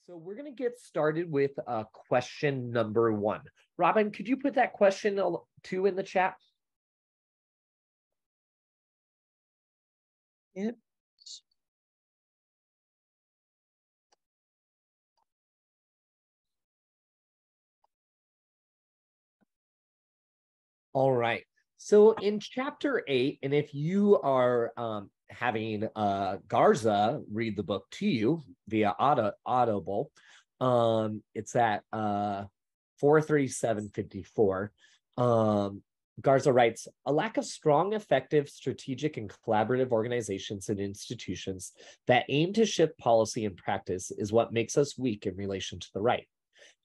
So we're going to get started with question number one. Robin, could you put that question two in the chat? Yep. All right. So in chapter 8, and if you are having Garza read the book to you via Audible, it's at 437.54. Garza writes, a lack of strong, effective, strategic, and collaborative organizations and institutions that aim to shift policy and practice is what makes us weak in relation to the right.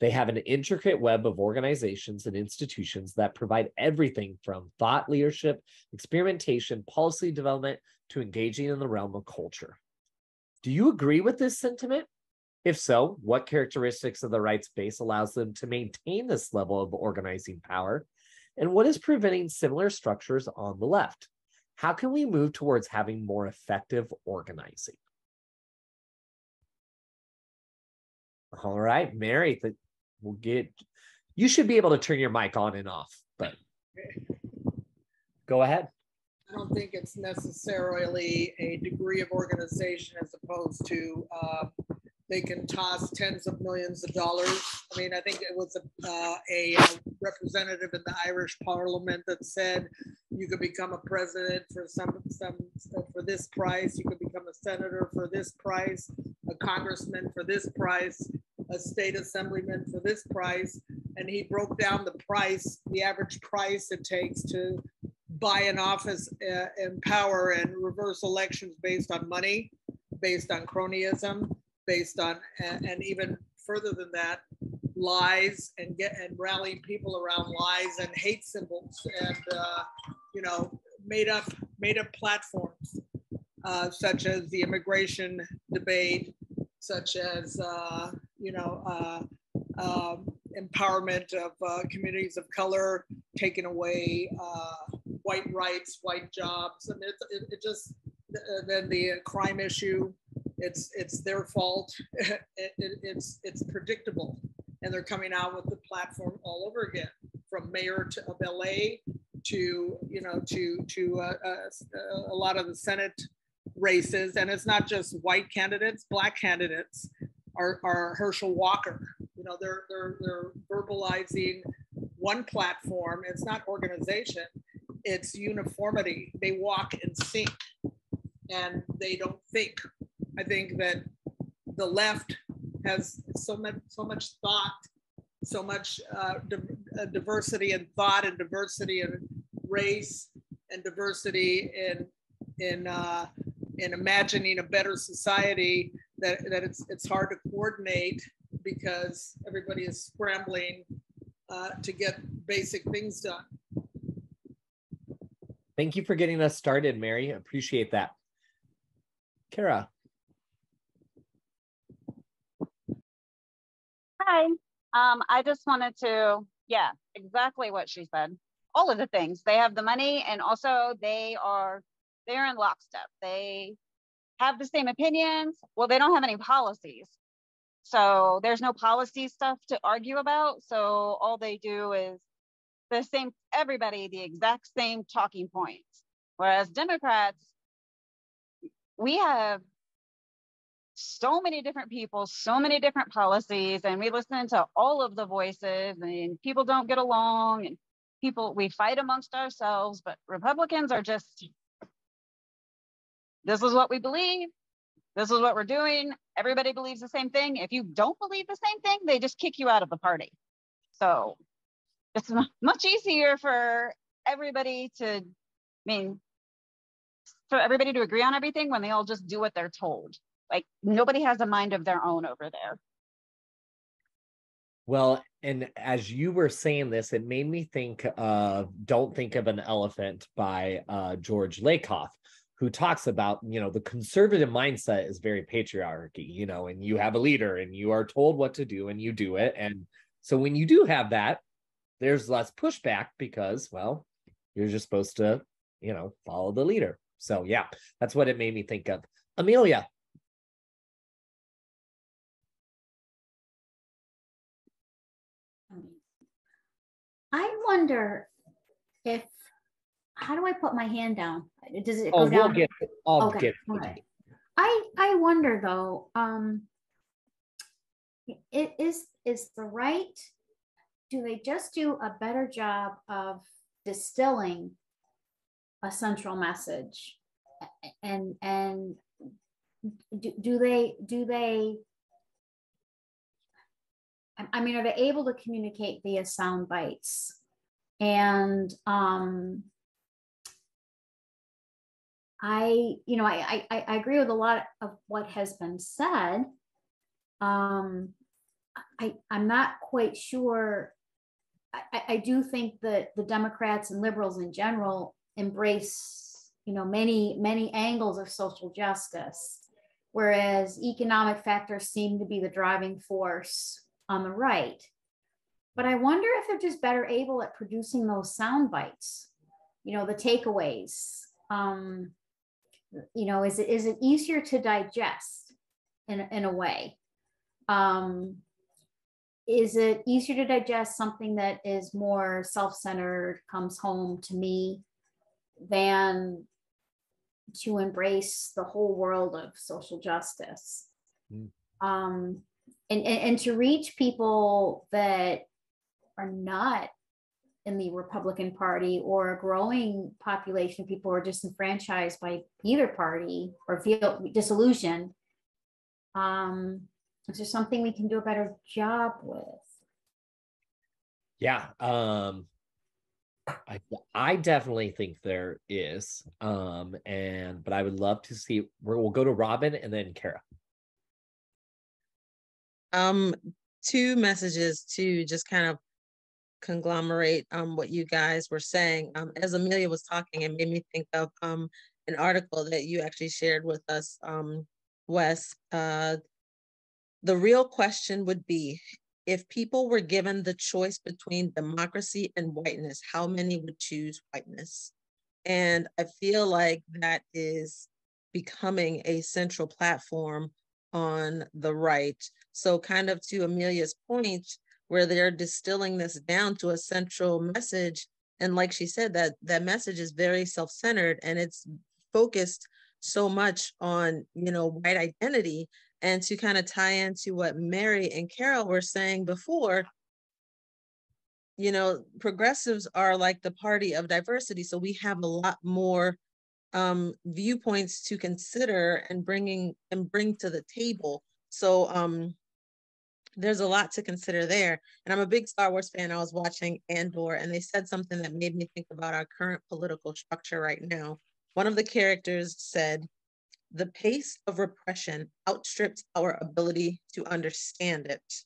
They have an intricate web of organizations and institutions that provide everything from thought leadership, experimentation, policy development, to engaging in the realm of culture. Do you agree with this sentiment? If so, what characteristics of the right's base allows them to maintain this level of organizing power? And what is preventing similar structures on the left? How can we move towards having more effective organizing? All right, Mary, we'll get, you should be able to turn your mic on and off, but go ahead. I don't think it's necessarily a degree of organization as opposed to they can toss tens of millions of dollars. I mean, I think it was a representative in the Irish Parliament that said you could become a president for for this price, you could become a senator for this price, a congressman for this price, a state assemblyman for this price. And he broke down the price, the average price it takes to buy an office in power and reverse elections based on money, based on cronyism, based on, and even further than that, lies and rallying people around lies and hate symbols and made up platforms such as the immigration debate, such as empowerment of communities of color, taking away white rights, white jobs. I mean, it just, then the crime issue, it's their fault. It's predictable, and they're coming out with the platform all over again, from mayor of LA to a lot of the Senate races. And it's not just white candidates, black candidates are Herschel Walker. You know, they're verbalizing one platform. It's not organization, it's uniformity. They walk in sync and they don't think. I think that the left has so much thought, so much diversity in thought, and diversity in race, and diversity in imagining a better society, that it's hard to coordinate because everybody is scrambling to get basic things done. Thank you for getting us started, Mary. I appreciate that. Kara. Hi. I just wanted to, exactly what she said. All of the things. They have the money, and also they're in lockstep. They have the same opinions. Well, they don't have any policies. So there's no policy stuff to argue about. So all they do is everybody the exact same talking points. Whereas Democrats, we have so many different people, so many different policies, and we listen to all of the voices, and people don't get along, and we fight amongst ourselves. But Republicans are just, this is what we believe, this is what we're doing, everybody believes the same thing. If you don't believe the same thing, they just kick you out of the party. So it's much easier for everybody to agree on everything when they all just do what they're told. Like, nobody has a mind of their own over there. Well, and as you were saying this, it made me think of Don't Think of an Elephant by George Lakoff, who talks about, the conservative mindset is very patriarchy, and you have a leader and you are told what to do and you do it. And so when you do have that, there's less pushback because, well, you're just supposed to, follow the leader. So yeah, that's what it made me think of. Amelia. I wonder if, how do I put my hand down? Does it Oh, go down? I'll Okay, get all right. I wonder though, is the right, do they just do a better job of distilling a central message? And do they, I mean, are they able to communicate via sound bites? And I agree with a lot of what has been said. I'm not quite sure. I do think that the Democrats and liberals in general embrace, many angles of social justice, whereas economic factors seem to be the driving force on the right. But I wonder if they're just better able at producing those sound bites, the takeaways. Is it easier to digest in a way? Is it easier to digest something that is more self-centered, comes home to me, than to embrace the whole world of social justice? And to reach people that are not in the Republican Party, or a growing population of people who are disenfranchised by either party or feel disillusioned. Is there something we can do a better job with? Yeah, I definitely think there is. But I would love to see. We'll go to Robin and then Kara. Two messages to just kind of conglomerate what you guys were saying. As Amelia was talking, it made me think of an article that you actually shared with us, Wes. The real question would be, if people were given the choice between democracy and whiteness, how many would choose whiteness? And I feel like that is becoming a central platform on the right. So kind of to Amelia's point, where they're distilling this down to a central message. And like she said, that message is very self-centered, and it's focused so much on, white identity. And to kind of tie into what Mary and Carol were saying before, progressives are like the party of diversity. So we have a lot more viewpoints to consider and bring to the table. So there's a lot to consider there. And I'm a big Star Wars fan. I was watching Andor, and they said something that made me think about our current political structure right now. One of the characters said, "The pace of repression outstrips our ability to understand it."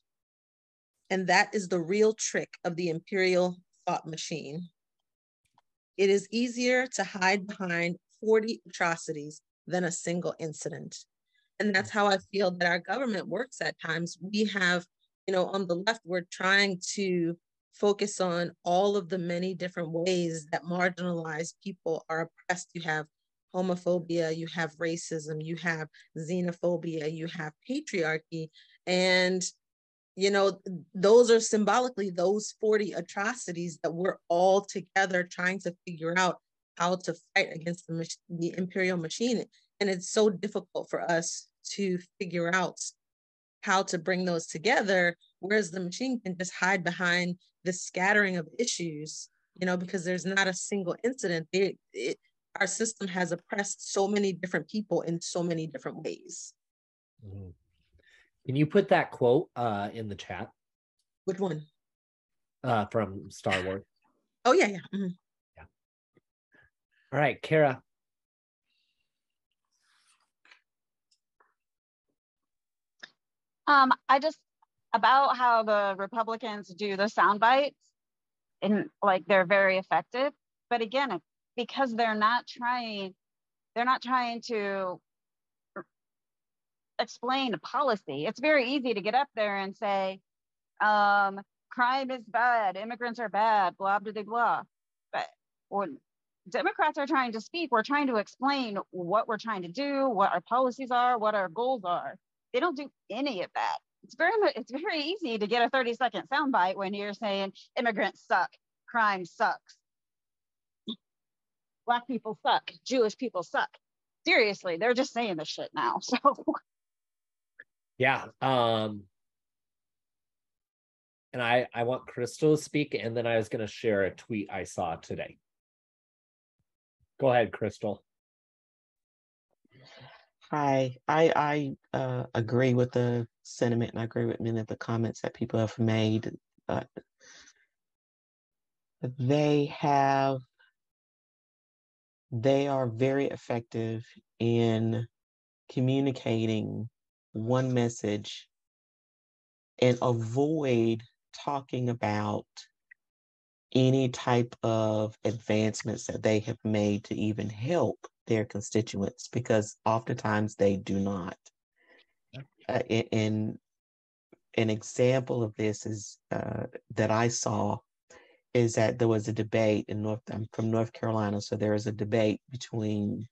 And that is the real trick of the imperial thought machine. It is easier to hide behind 40 atrocities than a single incident. And that's how I feel that our government works at times. We have, on the left, we're trying to focus on all of the many different ways that marginalized people are oppressed. You have homophobia, you have racism, you have xenophobia, you have patriarchy. And, those are symbolically those 40 atrocities that we're all together trying to figure out how to fight against the imperial machine. And it's so difficult for us to figure out how to bring those together, whereas the machine can just hide behind the scattering of issues, because there's not a single incident. Our system has oppressed so many different people in so many different ways. Mm-hmm. Can you put that quote in the chat? Which one? From Star Wars. Oh, yeah. Mm-hmm. Yeah. All right, Kara. I just, about how the Republicans do the sound bites, and like they're very effective. But again, because they're not trying to explain a policy. It's very easy to get up there and say, crime is bad, immigrants are bad, blah, blah, blah, blah. But when Democrats are trying to speak, we're trying to explain what we're trying to do, what our policies are, what our goals are. They don't do any of that. It's very easy to get a 30-second soundbite when you're saying immigrants suck, crime sucks. Black people suck. Jewish people suck. Seriously, they're just saying this shit now. So yeah. And I want Crystal to speak, and then I was going to share a tweet I saw today. Go ahead, Crystal. Hi, I agree with the sentiment, and I agree with many of the comments that people have made. They are very effective in communicating one message and avoid talking about any type of advancements that they have made to even help their constituents, because oftentimes they do not. And an example of this is that I saw is that there was a debate I'm from North Carolina, so there was a debate between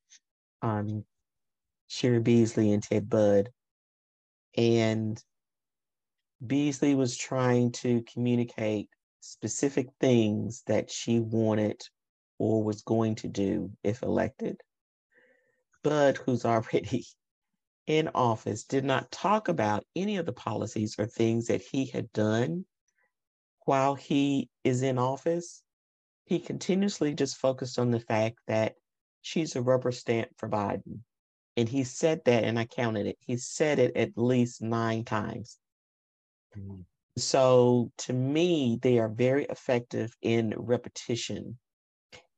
Sherry Beasley and Ted Budd, and Beasley was trying to communicate specific things that she wanted or was going to do if elected. Budd, who's already in office, did not talk about any of the policies or things that he had done while he is in office. He continuously just focused on the fact that she's a rubber stamp for Biden. And he said that, and I counted it, he said it at least 9 times. Mm-hmm. So to me, they are very effective in repetition.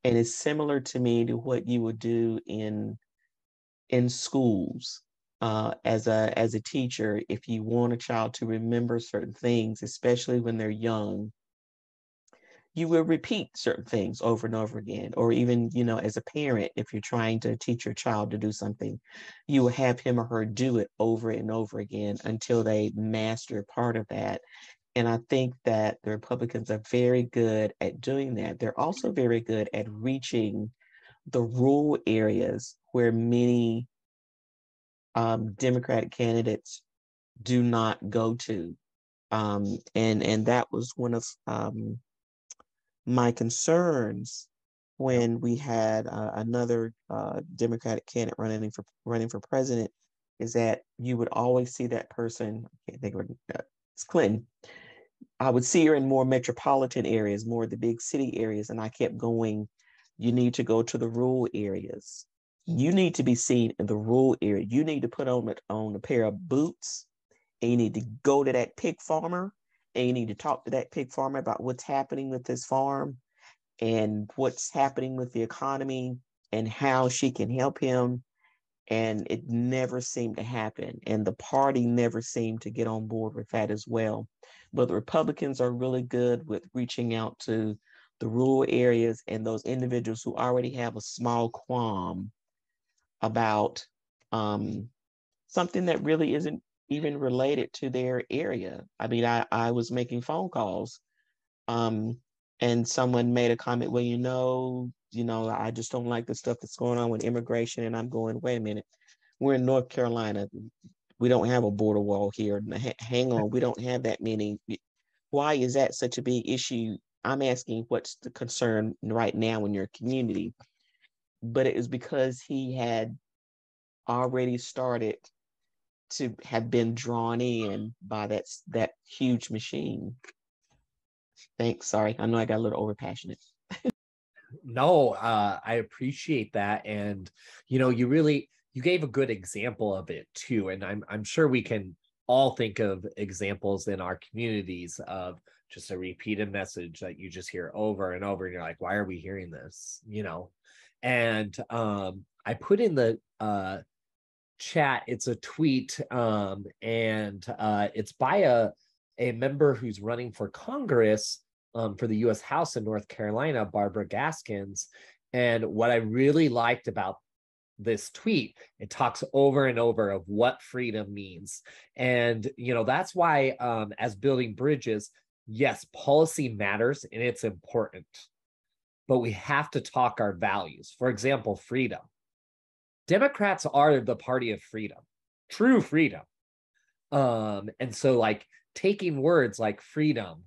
And it's similar to me to what you would do in schools. As a teacher, if you want a child to remember certain things, especially when they're young, you will repeat certain things over and over again. Or even, as a parent, if you're trying to teach your child to do something, you will have him or her do it over and over again until they master part of that. And I think that the Republicans are very good at doing that. They're also very good at reaching the rural areas where many Democratic candidates do not go to. And that was one of my concerns when we had another Democratic candidate running for president, is that you would always see that person. I can't think of it. It's Clinton. I would see her in more metropolitan areas, more of the big city areas, and I kept going, you need to go to the rural areas. You need to be seen in the rural area. You need to put on a pair of boots, and you need to go to that pig farmer, and you need to talk to that pig farmer about what's happening with this farm and what's happening with the economy and how she can help him. And it never seemed to happen. And the party never seemed to get on board with that as well. But the Republicans are really good with reaching out to the rural areas and those individuals who already have a small qualm about something that really isn't even related to their area. I mean, I was making phone calls and someone made a comment, well, I just don't like the stuff that's going on with immigration. And I'm going, wait a minute, we're in North Carolina. We don't have a border wall here. Hang on, we don't have that many. Why is that such a big issue? I'm asking what's the concern right now in your community? But it was because he had already started to have been drawn in by that huge machine. Thanks. Sorry, I know I got a little overpassionate. No, I appreciate that, and you gave a good example of it too, and I'm sure we can all think of examples in our communities of just a repeated message that you just hear over and over, and you're like, why are we hearing this? And I put in the chat, it's a tweet, and it's by a member who's running for Congress for the U.S. House in North Carolina, Barbara Gaskins. And what I really liked about this tweet, it talks over and over of what freedom means. And, that's why as building bridges, yes, policy matters and it's important, but we have to talk our values. For example, freedom. Democrats are the party of freedom, true freedom. And so taking words like freedom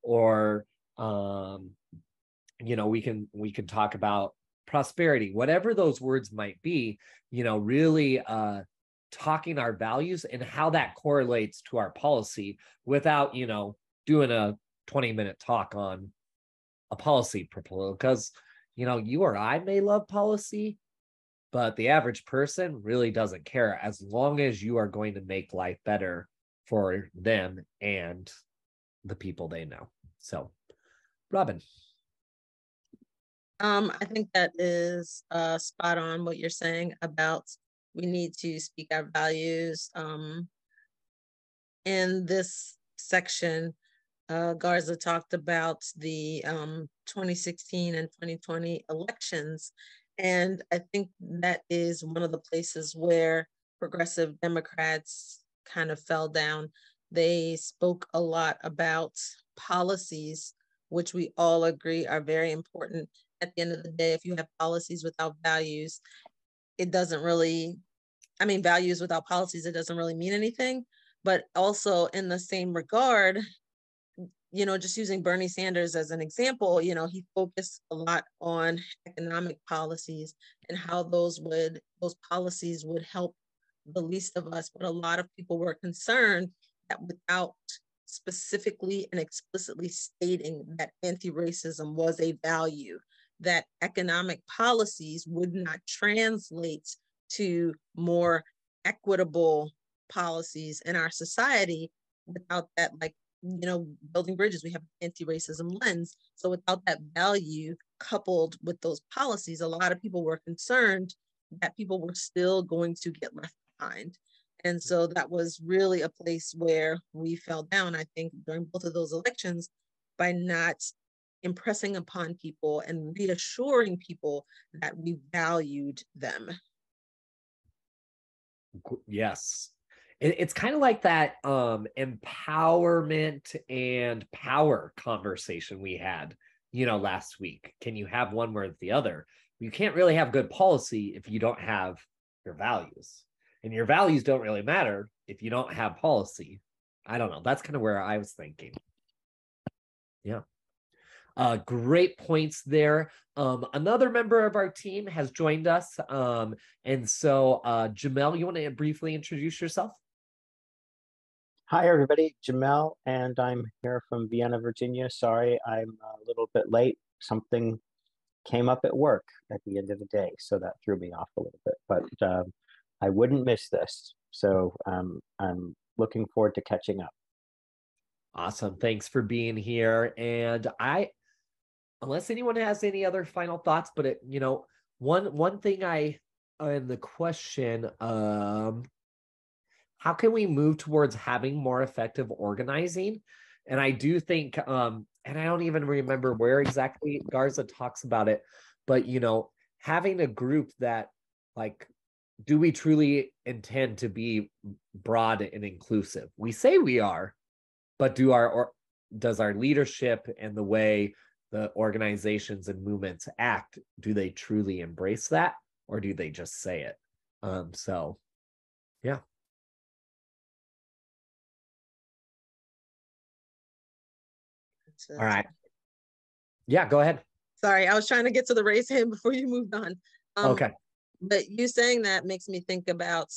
or We can talk about prosperity, whatever those words might be, really talking our values and how that correlates to our policy without, doing a 20-minute talk on a policy proposal. Because, you or I may love policy, but the average person really doesn't care as long as you are going to make life better for them and the people they know. So, Robin. I think that is spot on what you're saying about we need to speak our values. In this section, Garza talked about the 2016 and 2020 elections. And I think that is one of the places where progressive Democrats kind of fell down. They spoke a lot about policies, which we all agree are very important. At the end of the day, if you have policies without values, it doesn't really, values without policies, it doesn't really mean anything. But also in the same regard, just using Bernie Sanders as an example, he focused a lot on economic policies and how those policies would help the least of us. But a lot of people were concerned that without specifically and explicitly stating that anti-racism was a value, that economic policies would not translate to more equitable policies in our society without that, building bridges, we have an anti-racism lens. So without that value coupled with those policies, a lot of people were concerned that people were still going to get left behind. And so that was really a place where we fell down, I think, during both of those elections, by not impressing upon people and reassuring people that we valued them. Yes. It's kind of like that empowerment and power conversation we had, last week. Can you have one without the other? You can't really have good policy if you don't have your values. And your values don't really matter if you don't have policy. I don't know. That's kind of where I was thinking. Yeah. Great points there. Another member of our team has joined us. And so, Jamel, you want to briefly introduce yourself? Hi, everybody. Jamel, and I'm here from Vienna, Virginia. Sorry, I'm a little bit late. Something came up at work at the end of the day, so that threw me off a little bit. But I wouldn't miss this. So I'm looking forward to catching up. Awesome. Thanks for being here. And unless anyone has any other final thoughts, but one thing in the question, how can we move towards having more effective organizing? And I do think, and I don't even remember where exactly Garza talks about it, but, having a group that, do we truly intend to be broad and inclusive? We say we are, but does our leadership and the way the organizations and movements act, do they truly embrace that, or do they just say it? So, yeah. All right. Yeah, go ahead. Sorry, I was trying to get to the raise hand before you moved on. Okay. But you saying that makes me think about,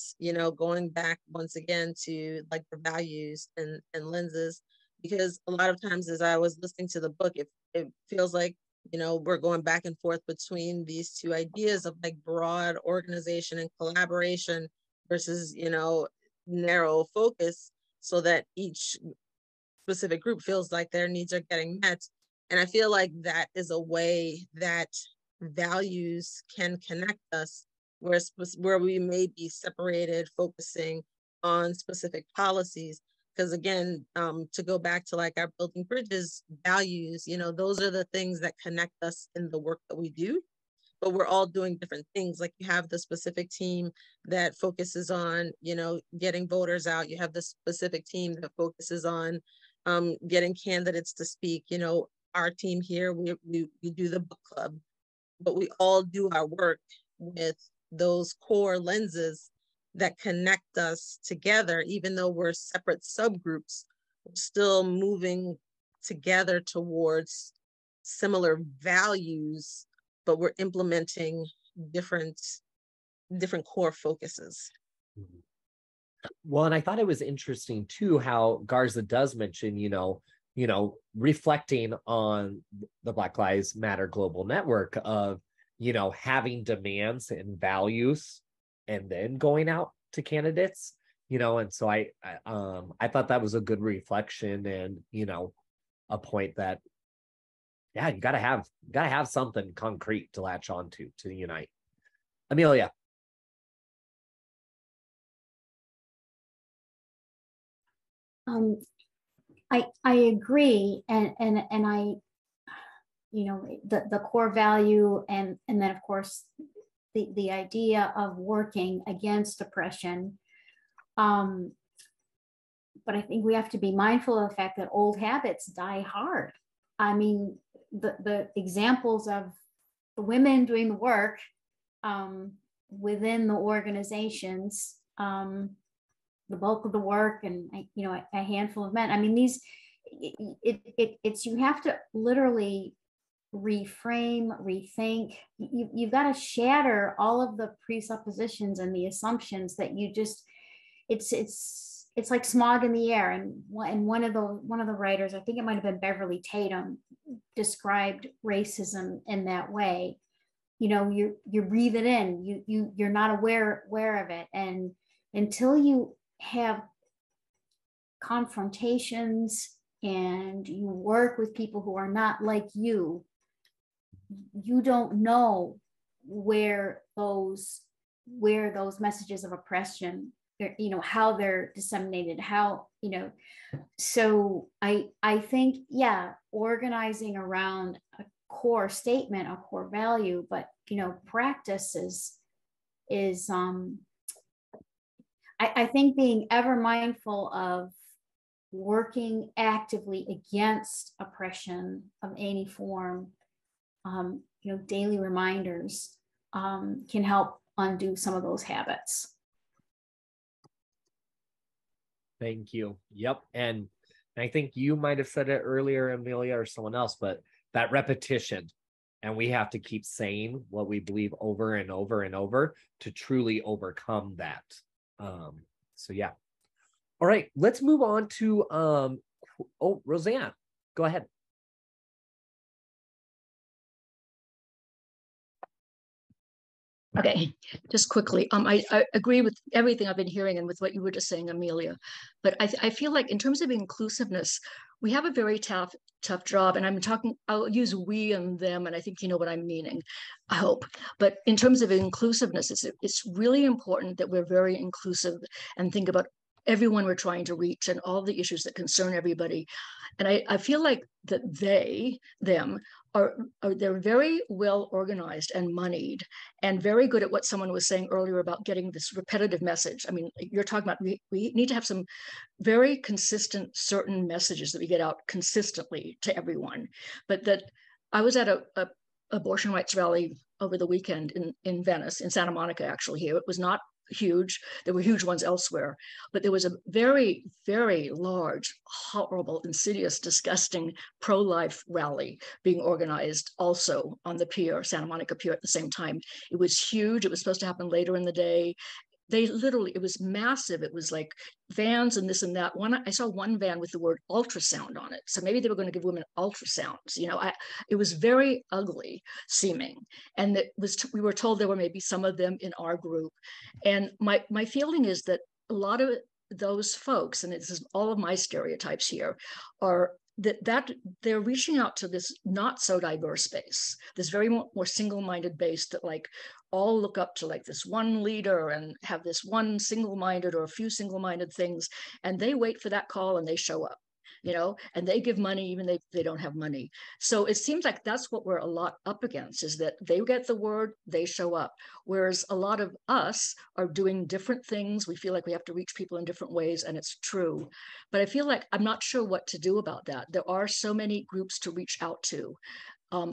going back once again to the values and lenses, because a lot of times as I was listening to the book, it feels like, we're going back and forth between these two ideas of broad organization and collaboration versus, narrow focus, so that each specific group feels like their needs are getting met. And I feel like that is a way that values can connect us, where we may be separated, focusing on specific policies. Because again, to go back to our building bridges values, those are the things that connect us in the work that we do. But we're all doing different things. You have the specific team that focuses on, getting voters out. You have the specific team that focuses on getting candidates to speak. Our team here, we do the book club, but we all do our work with those core lenses that connect us together. Even though we're separate subgroups, we're still moving together towards similar values, but we're implementing different core focuses. Well, and I thought it was interesting too how Garza does mention, reflecting on the Black Lives Matter Global Network of, having demands and values and then going out to candidates, and so I thought that was a good reflection and, a point that, yeah, you gotta have something concrete to latch onto to unite. Amelia. I agree, and I, the core value, and then of course the idea of working against oppression. But I think we have to be mindful of the fact that old habits die hard. I mean, the examples of the women doing the work within the organizations, the bulk of the work, and a handful of men. I mean, it's you have to literally reframe, rethink. You've got to shatter all of the presuppositions and the assumptions that you just. It's like smog in the air. And one of the writers, I think it might have been Beverly Tatum, described racism in that way. You breathe it in. You're not aware of it, and until you have confrontations and you work with people who are not like you don't know where those messages of oppression, how they're disseminated, so I think, yeah, organizing around a core statement, a core value, but practice is I think being ever mindful of working actively against oppression of any form, daily reminders can help undo some of those habits. Thank you. Yep. And I think you might have said it earlier, Amelia, or someone else, but that repetition, and we have to keep saying what we believe over and over and over to truly overcome that. So yeah. All right, let's move on to Roseanne, go ahead. Okay, just quickly, I agree with everything I've been hearing and with what you were just saying, Amelia. But I feel like in terms of inclusiveness, we have a very tough job. And I'll use we and them, and I think you know what I'm meaning, I hope. But in terms of inclusiveness, it's really important that we're very inclusive and think about everyone we're trying to reach and all the issues that concern everybody. And I feel like that them they're very well organized and moneyed and very good at what someone was saying earlier about getting this repetitive message. I mean, you're talking about we need to have some very consistent, certain messages that we get out consistently to everyone. But that I was at a abortion rights rally over the weekend in Venice, in Santa Monica, actually here. It was not huge. There were huge ones elsewhere, but there was a very, very large, horrible, insidious, disgusting pro-life rally being organized also on the pier, Santa Monica Pier, at the same time. It was huge. It was supposed to happen later in the day. It was massive. It was like vans and this and that. I saw one van with the word ultrasound on it. So maybe they were going to give women ultrasounds. It was very ugly seeming. And we were told there were maybe some of them in our group. And my feeling is that a lot of those folks, and this is all of my stereotypes here, are that they're reaching out to this not so diverse base, this very more single-minded base that like all look up to like this one leader and have this one single-minded or a few single-minded things, and they wait for that call and they show up, and they give money even if they don't have money. So it seems like that's what we're a lot up against, is that they get the word, they show up. Whereas a lot of us are doing different things. We feel like we have to reach people in different ways, and it's true. But I feel like I'm not sure what to do about that. There are so many groups to reach out to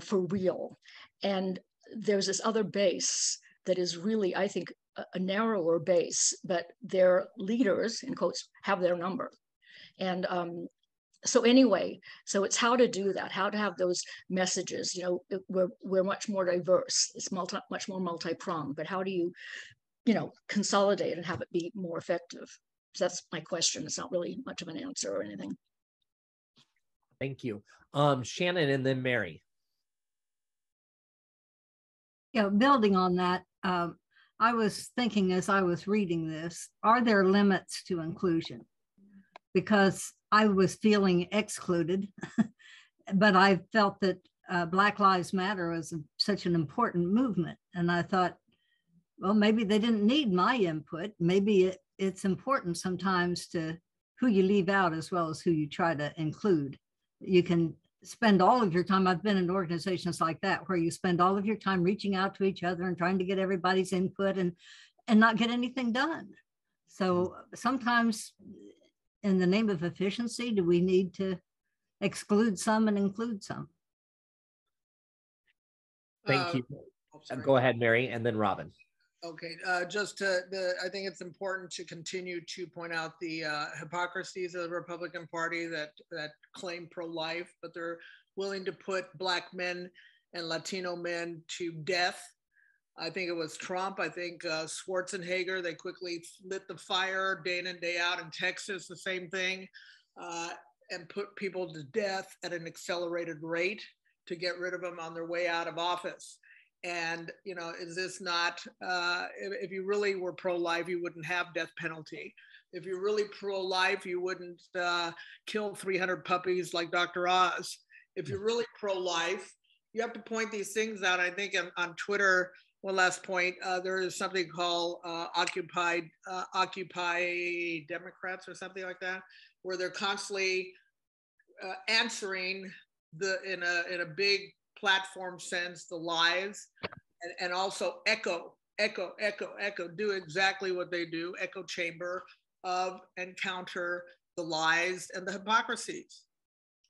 for real. And there's this other base that is really, I think, a narrower base, but their leaders, in quotes, have their number. And So anyway, so it's how to do that, how to have those messages. You know, we're much more diverse. It's much more multi-pronged. But how do you, you know, consolidate and have it be more effective? So that's my question. It's not really much of an answer or anything. Thank you. Shannon and then Mary. Yeah, building on that, I was thinking as I was reading this, are there limits to inclusion? Because I was feeling excluded, but I felt that Black Lives Matter was such an important movement. And I thought, well, maybe they didn't need my input. Maybe it's important sometimes to who you leave out as well as who you try to include. You can spend all of your time, I've been in organizations like that, where you spend all of your time reaching out to each other and trying to get everybody's input and not get anything done. So sometimes in the name of efficiency, do we need to exclude some and include some? Thank you. Go ahead, Mary, and then Robin. Okay, I think it's important to continue to point out the hypocrisies of the Republican Party that claim pro-life, but they're willing to put Black men and Latino men to death. I think it was Trump. I think Schwarzenegger, they quickly lit the fire day in and day out. In Texas, the same thing, and put people to death at an accelerated rate to get rid of them on their way out of office. And, you know, is this not, if you really were pro-life, you wouldn't have death penalty. If you're really pro-life, you wouldn't kill 300 puppies like Dr. Oz. If you're really pro-life, you have to point these things out. I think on Twitter, one last point, there is something called Occupy Democrats or something like that, where they're constantly answering in a big platform sense the lies, and also echo, do exactly what they do, echo chamber of and counter the lies and the hypocrisies.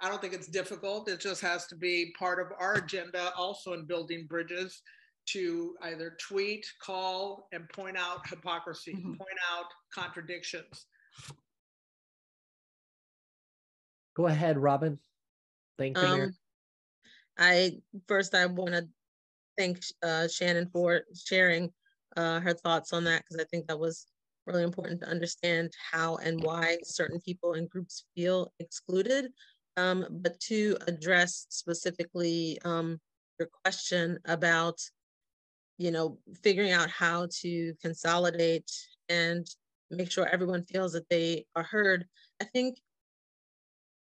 I don't think it's difficult. It just has to be part of our agenda also in building bridges to either tweet, call, and point out hypocrisy, point out contradictions. Go ahead, Robin. Thank you, Mary. I want to thank Shannon for sharing her thoughts on that, because I think that was really important to understand how and why certain people and groups feel excluded. But to address specifically your question about, you know, figuring out how to consolidate and make sure everyone feels that they are heard, I think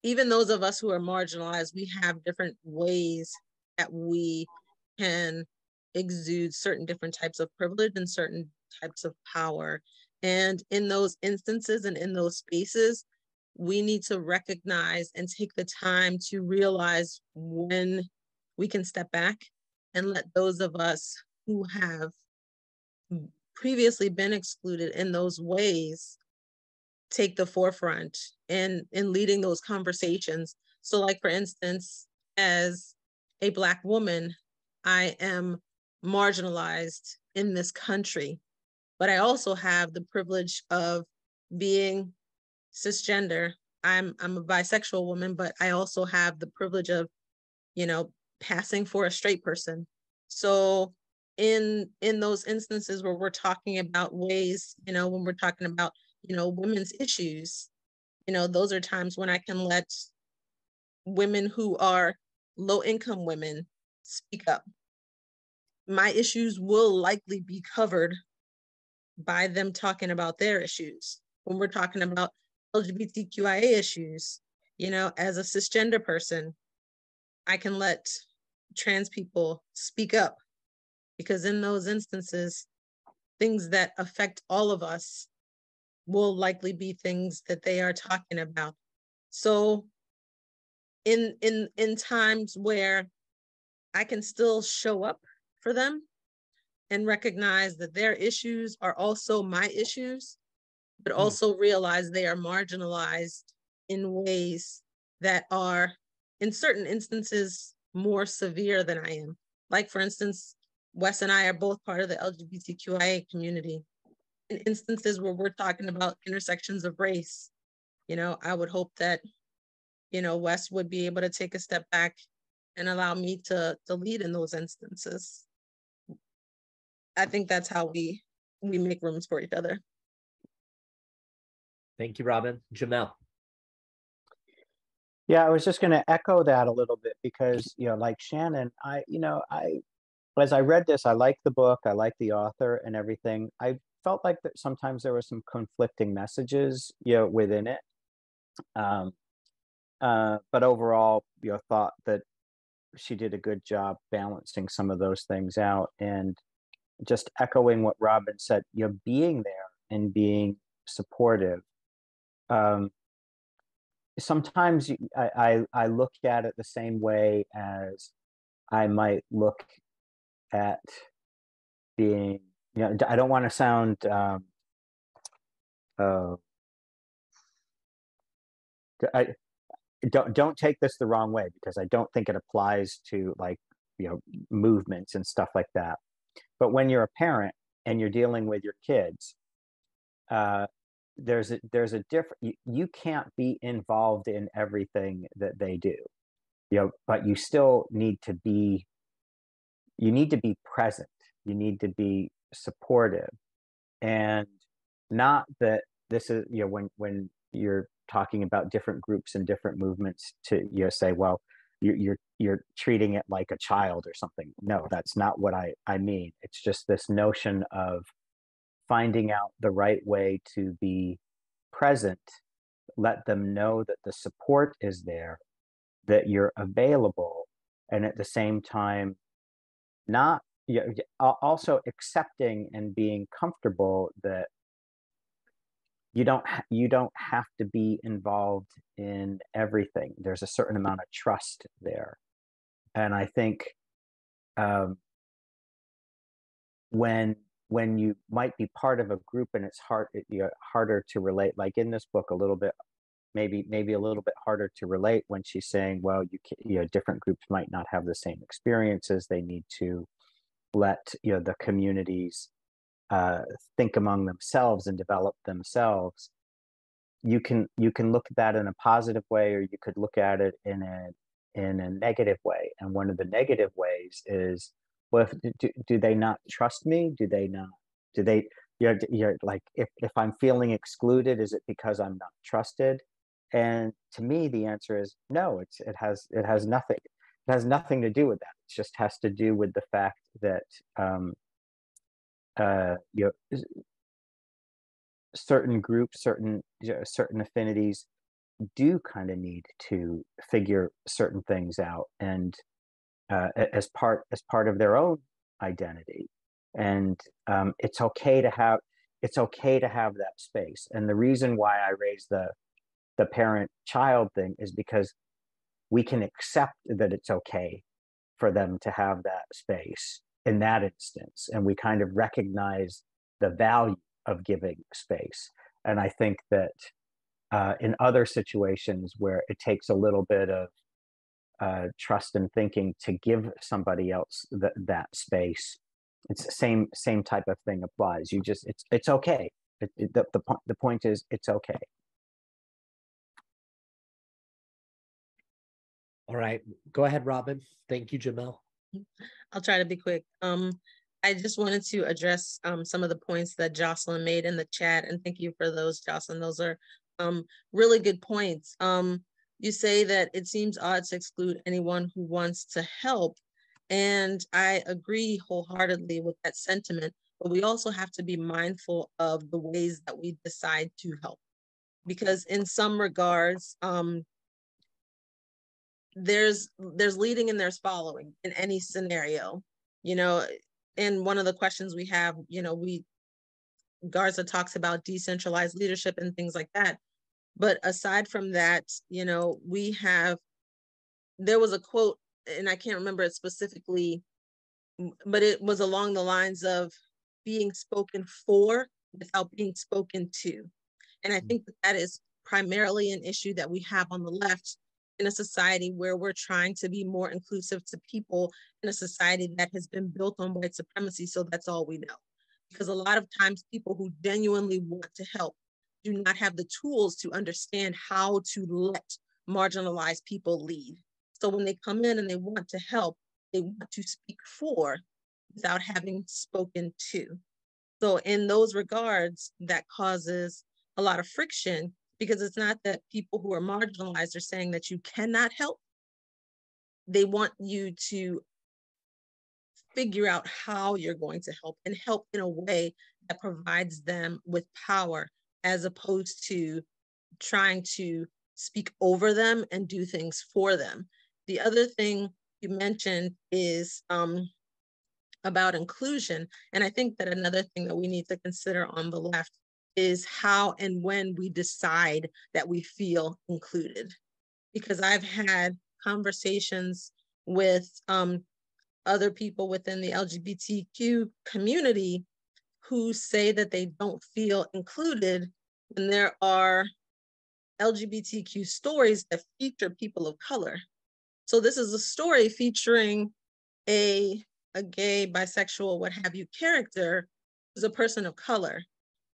even those of us who are marginalized, we have different ways that we can exude certain different types of privilege and certain types of power. And in those instances and in those spaces, we need to recognize and take the time to realize when we can step back and let those of us who have previously been excluded in those ways take the forefront in leading those conversations. So like, for instance, as a Black woman, I am marginalized in this country, but I also have the privilege of being cisgender. I'm a bisexual woman, but I also have the privilege of, you know, passing for a straight person. So in those instances where we're talking about ways, you know, when we're talking about, you know, women's issues, you know, those are times when I can let women who are low-income women speak up. My issues will likely be covered by them talking about their issues. When we're talking about LGBTQIA issues, you know, as a cisgender person, I can let trans people speak up, because in those instances, things that affect all of us will likely be things that they are talking about. So in times where I can still show up for them and recognize that their issues are also my issues, but also realize they are marginalized in ways that are, in certain instances, more severe than I am. Like, for instance, Wes and I are both part of the LGBTQIA community. In instances where we're talking about intersections of race, you know, I would hope that Wes would be able to take a step back and allow me to lead in those instances. I think that's how we make rooms for each other. Thank you, Robin. Jamel. Yeah, I was just going to echo that a little bit because, like Shannon, as I read this, I like the book, I like the author and everything. I felt like that sometimes there were some conflicting messages, within it. But overall, thought that she did a good job balancing some of those things out. And just echoing what Robin said, being there and being supportive. Sometimes I look at it the same way as I might look at being, I don't want to sound don't take this the wrong way, because I don't think it applies to movements and stuff like that. But when you're a parent and you're dealing with your kids, there's a different, you can't be involved in everything that they do, but you still need to be, present. You need to be supportive. And not that this is, when you're talking about different groups and different movements, to say, well, you're treating it like a child or something. No, that's not what I mean. It's just this notion of finding out the right way to be present, let them know that the support is there, that you're available, and at the same time, not also accepting and being comfortable that you don't have to be involved in everything. There's a certain amount of trust there. And I think when you might be part of a group and it's harder to relate, like in this book, a little bit, maybe a little bit harder to relate when she's saying, well, different groups might not have the same experiences. They need to let the communities think among themselves and develop themselves. You can look at that in a positive way, or you could look at it in a negative way. And one of the negative ways is, well, do they not trust me? Do they like, if I'm feeling excluded, is it because I'm not trusted? And to me, the answer is no. It has nothing to do with that. It just has to do with the fact that certain groups, certain affinities do kind of need to figure certain things out, and as part of their own identity. And it's okay to have that space. And the reason why I raise the parent-child thing is because we can accept that it's okay for them to have that space in that instance, and we kind of recognize the value of giving space. And I think that in other situations where it takes a little bit of trust and thinking to give somebody else that space, it's the same type of thing applies. It's okay. The point is, it's okay. All right, go ahead, Robin. Thank you, Jamel. I'll try to be quick. I just wanted to address some of the points that Jocelyn made in the chat, and thank you for those, Jocelyn. Those are really good points. You say that it seems odd to exclude anyone who wants to help, and I agree wholeheartedly with that sentiment, but we also have to be mindful of the ways that we decide to help, because in some regards, there's leading and there's following in any scenario, and one of the questions we have, Garza talks about decentralized leadership and things like that. But aside from that, there was a quote, and I can't remember it specifically, but it was along the lines of being spoken for without being spoken to. And I think that is primarily an issue that we have on the left in a society where we're trying to be more inclusive to people, in a society that has been built on white supremacy. So that's all we know. Because a lot of times people who genuinely want to help do not have the tools to understand how to let marginalized people lead. So when they come in and they want to help, they want to speak for without having spoken to. So in those regards, that causes a lot of friction, because it's not that people who are marginalized are saying that you cannot help. They want you to figure out how you're going to help, and help in a way that provides them with power, as opposed to trying to speak over them and do things for them. The other thing you mentioned is about inclusion. And I think that another thing that we need to consider on the left is how and when we decide that we feel included. Because I've had conversations with other people within the LGBTQ community who say that they don't feel included when there are LGBTQ stories that feature people of color. So this is a story featuring a gay, bisexual, what have you character who's a person of color.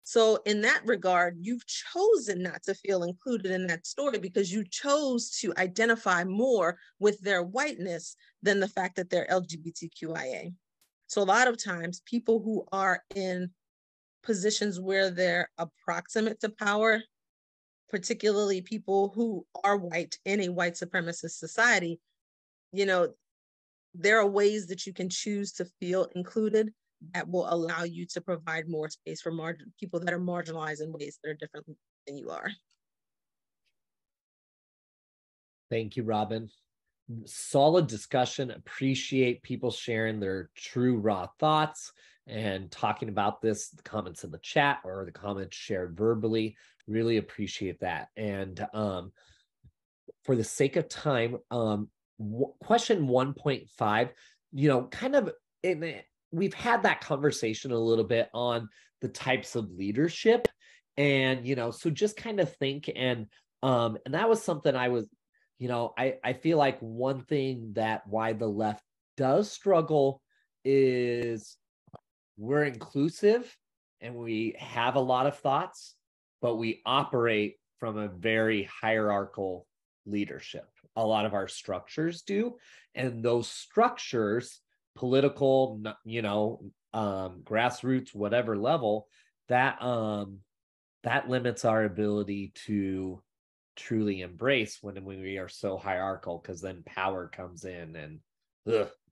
So in that regard, you've chosen not to feel included in that story because you chose to identify more with their whiteness than the fact that they're LGBTQIA. So a lot of times people who are in positions where they're approximate to power, particularly people who are white in a white supremacist society, you know, there are ways that you can choose to feel included that will allow you to provide more space for people that are marginalized in ways that are different than you are. Thank you, Robin. Solid discussion. Appreciate people sharing their true raw thoughts and talking about this, the comments in the chat or the comments shared verbally. Really appreciate that. And for the sake of time, question 1.5, you know, kind of we've had that conversation a little bit on the types of leadership, and you know, so just kind of think, and that was something I was, you know, I feel like one thing that why the left does struggle is we're inclusive and we have a lot of thoughts, but we operate from a very hierarchical leadership. A lot of our structures do, and those structures, political, you know, grassroots, whatever level, that limits our ability to truly embrace when we are so hierarchical, because then power comes in and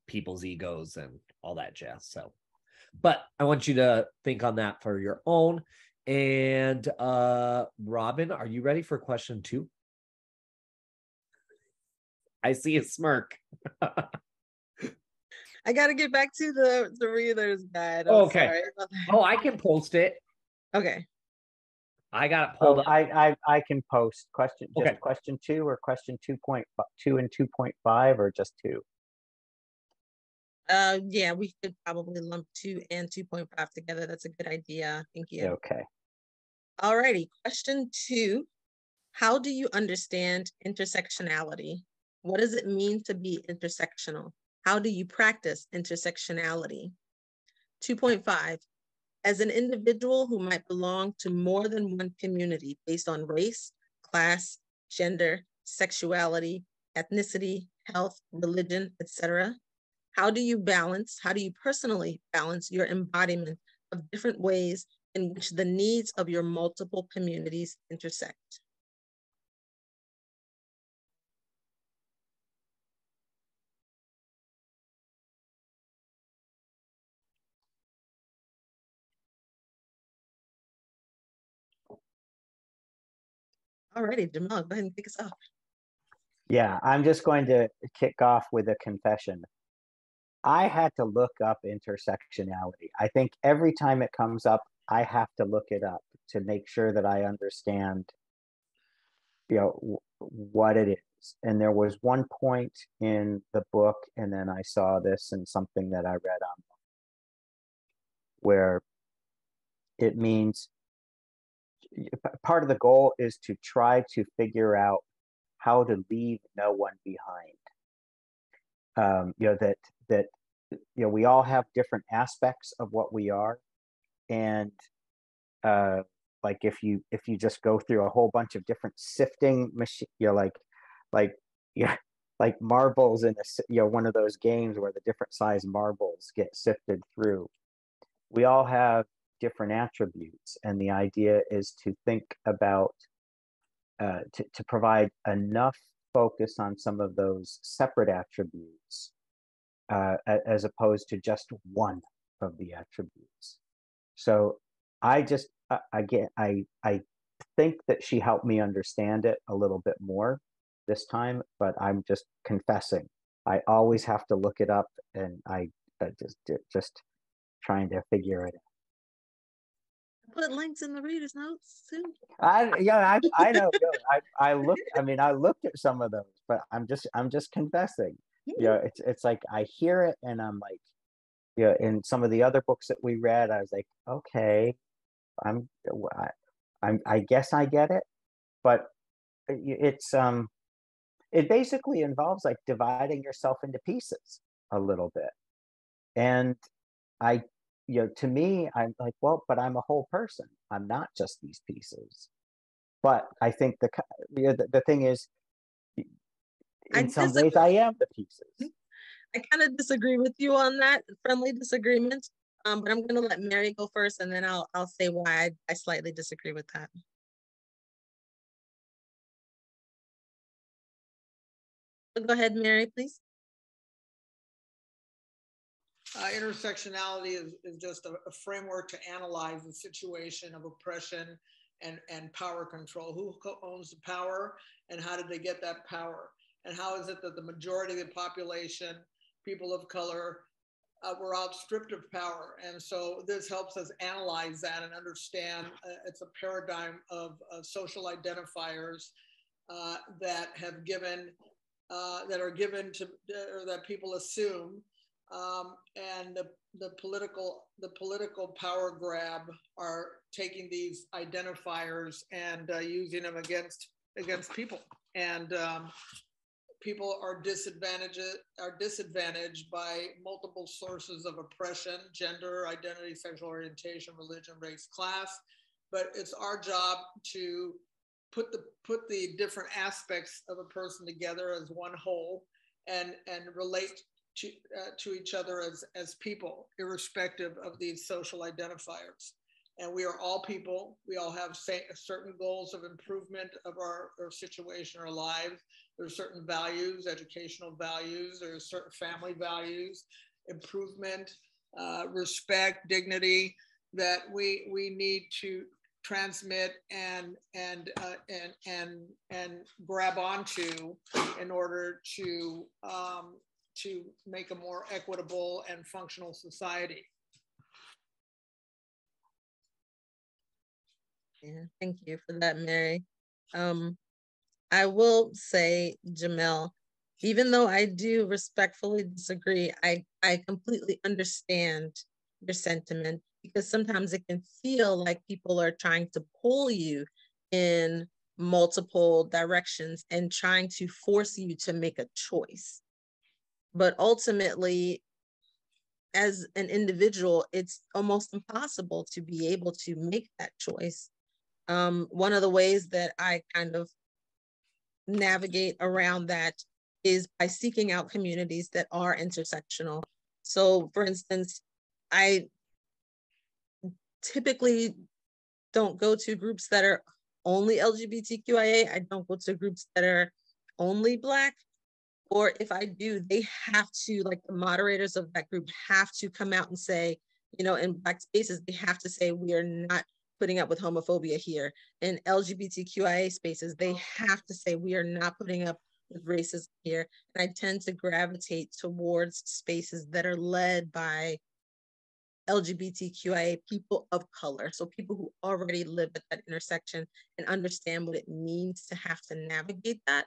people's egos and all that jazz. So, but I want you to think on that for your own. And Robin, are you ready for question 2? I see a smirk. I got to get back to the reader's guide. Okay. Oh, I can post it. Okay. I got it pulled up. I can post question, just Okay. question 2 or question 2.2 and 2.5 or just 2? Yeah, we could probably lump 2 and 2.5 together. That's a good idea. Thank you. Okay. Alrighty, question 2. How do you understand intersectionality? What does it mean to be intersectional? How do you practice intersectionality? 2.5. As an individual who might belong to more than one community based on race, class, gender, sexuality, ethnicity, health, religion, etc., how do you personally balance your embodiment of different ways in which the needs of your multiple communities intersect? Alrighty, Jamal, go ahead and kick us off. Yeah, I'm just going to kick off with a confession. I had to look up intersectionality. I think every time it comes up, I have to look it up to make sure that I understand, you know, what it is. And there was one point in the book, and then I saw this in something that I read on, where it means part of the goal is to try to figure out how to leave no one behind. You know, that you know, we all have different aspects of what we are, and like if you just go through a whole bunch of different sifting machine, you know, like like, yeah, like marbles in one of those games where the different size marbles get sifted through. We all have different attributes, and the idea is to think about to provide enough focus on some of those separate attributes as opposed to just one of the attributes. So I just again I think that she helped me understand it a little bit more this time, but I'm just confessing I always have to look it up, and I just trying to figure it out. Put links in the readers notes too. I know. I looked. I mean, I looked at some of those, but I'm just confessing. It's like I hear it, and I'm like, in some of the other books that we read, I was like, okay, I guess I get it, but it's it basically involves like dividing yourself into pieces a little bit, and I to me, I'm like, well, but I'm a whole person. I'm not just these pieces. But I think the thing is, in some ways, I am the pieces. I kind of disagree with you on that, friendly disagreement. But I'm going to let Mary go first, and then I'll say why I slightly disagree with that. Go ahead, Mary, please. Intersectionality is just a framework to analyze the situation of oppression and power control. Who owns the power, and how did they get that power? And how is it that the majority of the population, people of color, were outstripped of power? And so this helps us analyze that and understand it's a paradigm of social identifiers that have given, that are given to, or that people assume. And the political power grab are taking these identifiers and using them against people, and people are disadvantaged by multiple sources of oppression: gender, identity, sexual orientation, religion, race, class. But it's our job to put the different aspects of a person together as one whole, and relate to each other as people, irrespective of these social identifiers. And we are all people. We all have certain goals of improvement of our situation, our lives. There's certain values, educational values. There's certain family values, improvement, respect, dignity, that we need to transmit and grab onto in order to make a more equitable and functional society. Yeah, thank you for that, Mary. I will say, Jamel, even though I do respectfully disagree, I completely understand your sentiment, because sometimes it can feel like people are trying to pull you in multiple directions and trying to force you to make a choice. But ultimately, as an individual, it's almost impossible to be able to make that choice. One of the ways that I kind of navigate around that is by seeking out communities that are intersectional. So, for instance, I typically don't go to groups that are only LGBTQIA. I don't go to groups that are only Black. Or if I do, they have to, like the moderators of that group have to come out and say, in Black spaces, they have to say, we are not putting up with homophobia here. In LGBTQIA spaces, they have to say, we are not putting up with racism here. And I tend to gravitate towards spaces that are led by LGBTQIA people of color. So people who already live at that intersection and understand what it means to have to navigate that,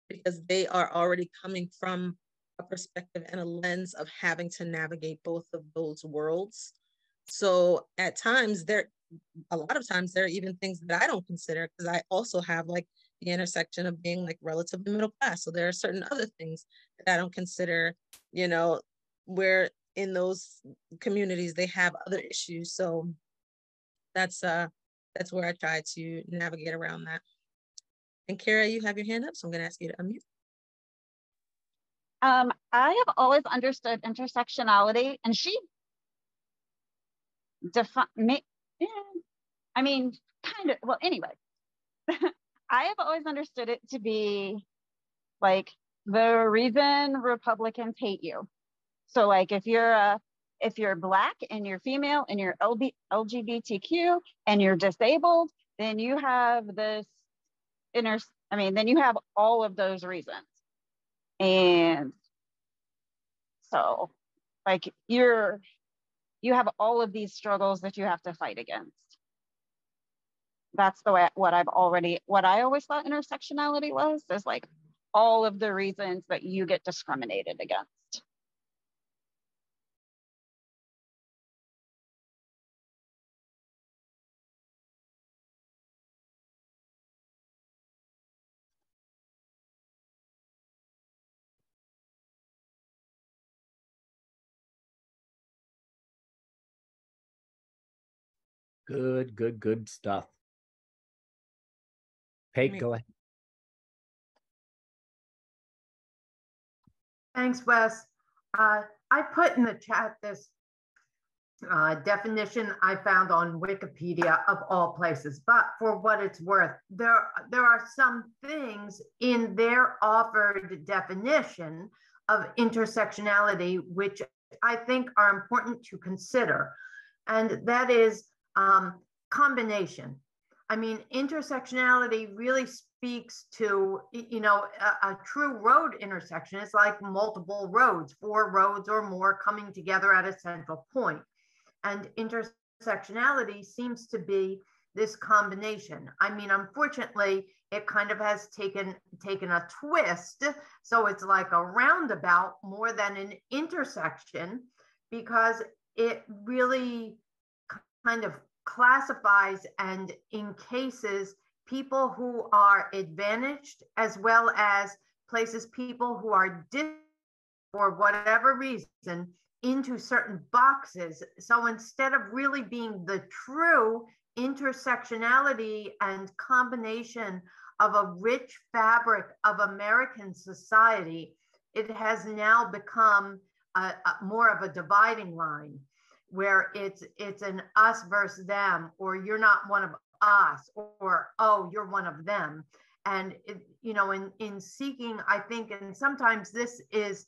because they are already coming from a perspective and a lens of having to navigate both of those worlds. So at times, a lot of times there are even things that I don't consider, because I also have like the intersection of being like relatively middle class. So there are certain other things that I don't consider, where in those communities they have other issues. So that's where I try to navigate around that. And Kara, you have your hand up, so I'm going to ask you to unmute. I have always understood intersectionality, and she I mean, kind of, well, anyway, I have always understood it to be like the reason Republicans hate you. So like if you're Black and you're female and you're LGBTQ and you're disabled, then you have this then you have all of those reasons. And so like you have all of these struggles that you have to fight against. That's the way what I always thought intersectionality was, is like all of the reasons that you get discriminated against. Good stuff. Peg, go ahead. Thanks, Wes. I put in the chat this definition I found on Wikipedia of all places, but for what it's worth, there are some things in their offered definition of intersectionality which I think are important to consider, and that is combination. I mean, intersectionality really speaks to, a true road intersection. It's like multiple roads, 4 roads or more coming together at a central point. And intersectionality seems to be this combination. I mean, unfortunately, it kind of has taken a twist. So it's like a roundabout more than an intersection, because it really kind of classifies and encases people who are advantaged as well as places people who are for whatever reason into certain boxes. So instead of really being the true intersectionality and combination of a rich fabric of American society, it has now become more of a dividing line, where it's an us versus them, or you're not one of us, or oh, you're one of them. And in seeking, I think, and sometimes this is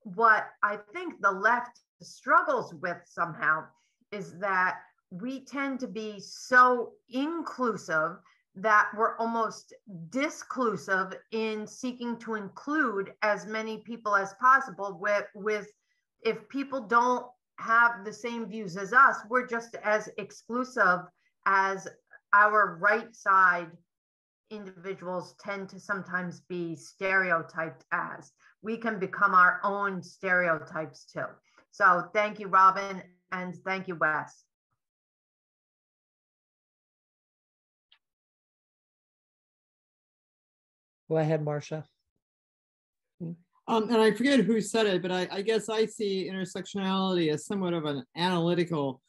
what I think the left struggles with somehow, is that we tend to be so inclusive that we're almost disclusive in seeking to include as many people as possible. With if people don't have the same views as us, we're just as exclusive as our right side individuals tend to sometimes be stereotyped as. We can become our own stereotypes too. So thank you, Robin, and thank you, Wes. Go ahead, Marcia. And I forget who said it, but I guess I see intersectionality as somewhat of an analytical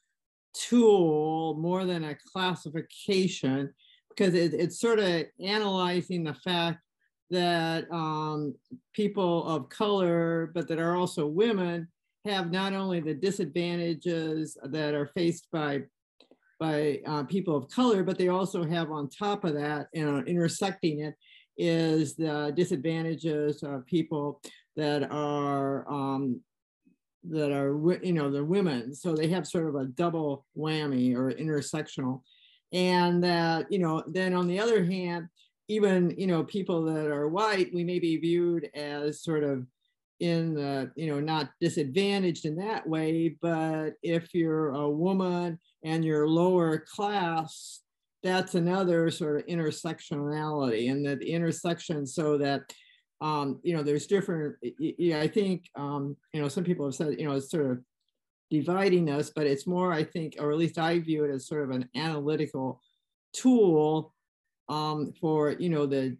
tool more than a classification, because it's sort of analyzing the fact that people of color, but that are also women, have not only the disadvantages that are faced by people of color, but they also have on top of that, intersecting it, is the disadvantages of people that are they're women. So they have sort of a double whammy or intersectional. And that, then on the other hand, even, people that are white, we may be viewed as sort of in the, not disadvantaged in that way, but if you're a woman and you're lower class, that's another sort of intersectionality, and that the intersection, so that, there's different, I think, some people have said, it's sort of dividing us, but it's more, I think, or at least I view it as sort of an analytical tool for, the,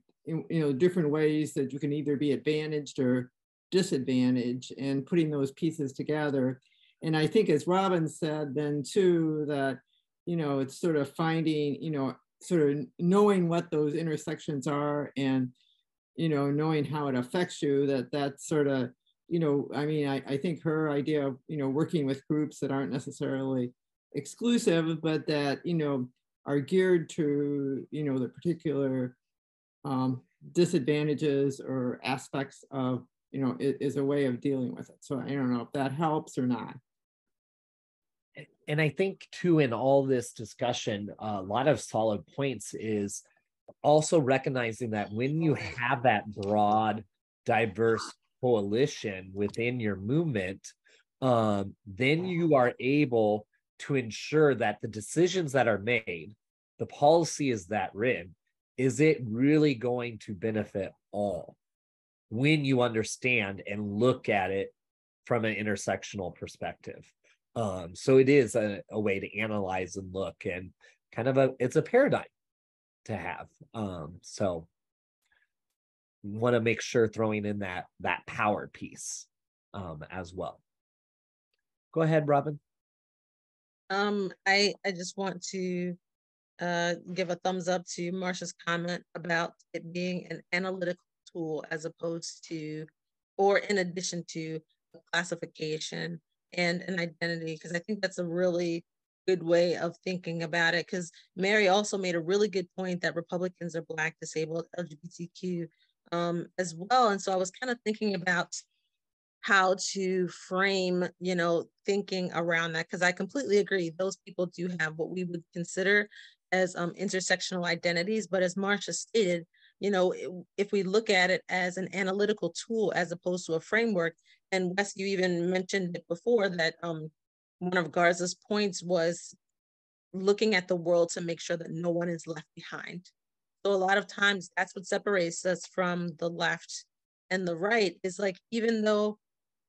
different ways that you can either be advantaged or disadvantaged, and putting those pieces together. And I think, as Robin said then too, that, it's sort of finding, sort of knowing what those intersections are and, you know, knowing how it affects you, that's sort of, you know, I mean, I think her idea of, you know, working with groups that aren't necessarily exclusive, but that, you know, are geared to, you know, the particular disadvantages or aspects of, you know, is a way of dealing with it. So I don't know if that helps or not. And I think too, in all this discussion, a lot of solid points is also recognizing that when you have that broad, diverse coalition within your movement, then you are able to ensure that the decisions that are made, the policy is that written, is it really going to benefit all when you understand and look at it from an intersectional perspective. So it is a way to analyze and look, and kind of it's a paradigm to have. So want to make sure throwing in that power piece as well. Go ahead, Robin. I just want to give a thumbs up to Marsha's comment about it being an analytical tool as opposed to, or in addition to, a classification and an identity, because I think that's a really good way of thinking about it. Because Mary also made a really good point that Republicans are Black, disabled, LGBTQ as well. And so I was kind of thinking about how to frame, you know, thinking around that, because I completely agree. Those people do have what we would consider as intersectional identities. But as Marsha stated, you know, if we look at it as an analytical tool as opposed to a framework, and Wes, you even mentioned it before that one of Garza's points was looking at the world to make sure that no one is left behind. So a lot of times that's what separates us from the left and the right, is like, even though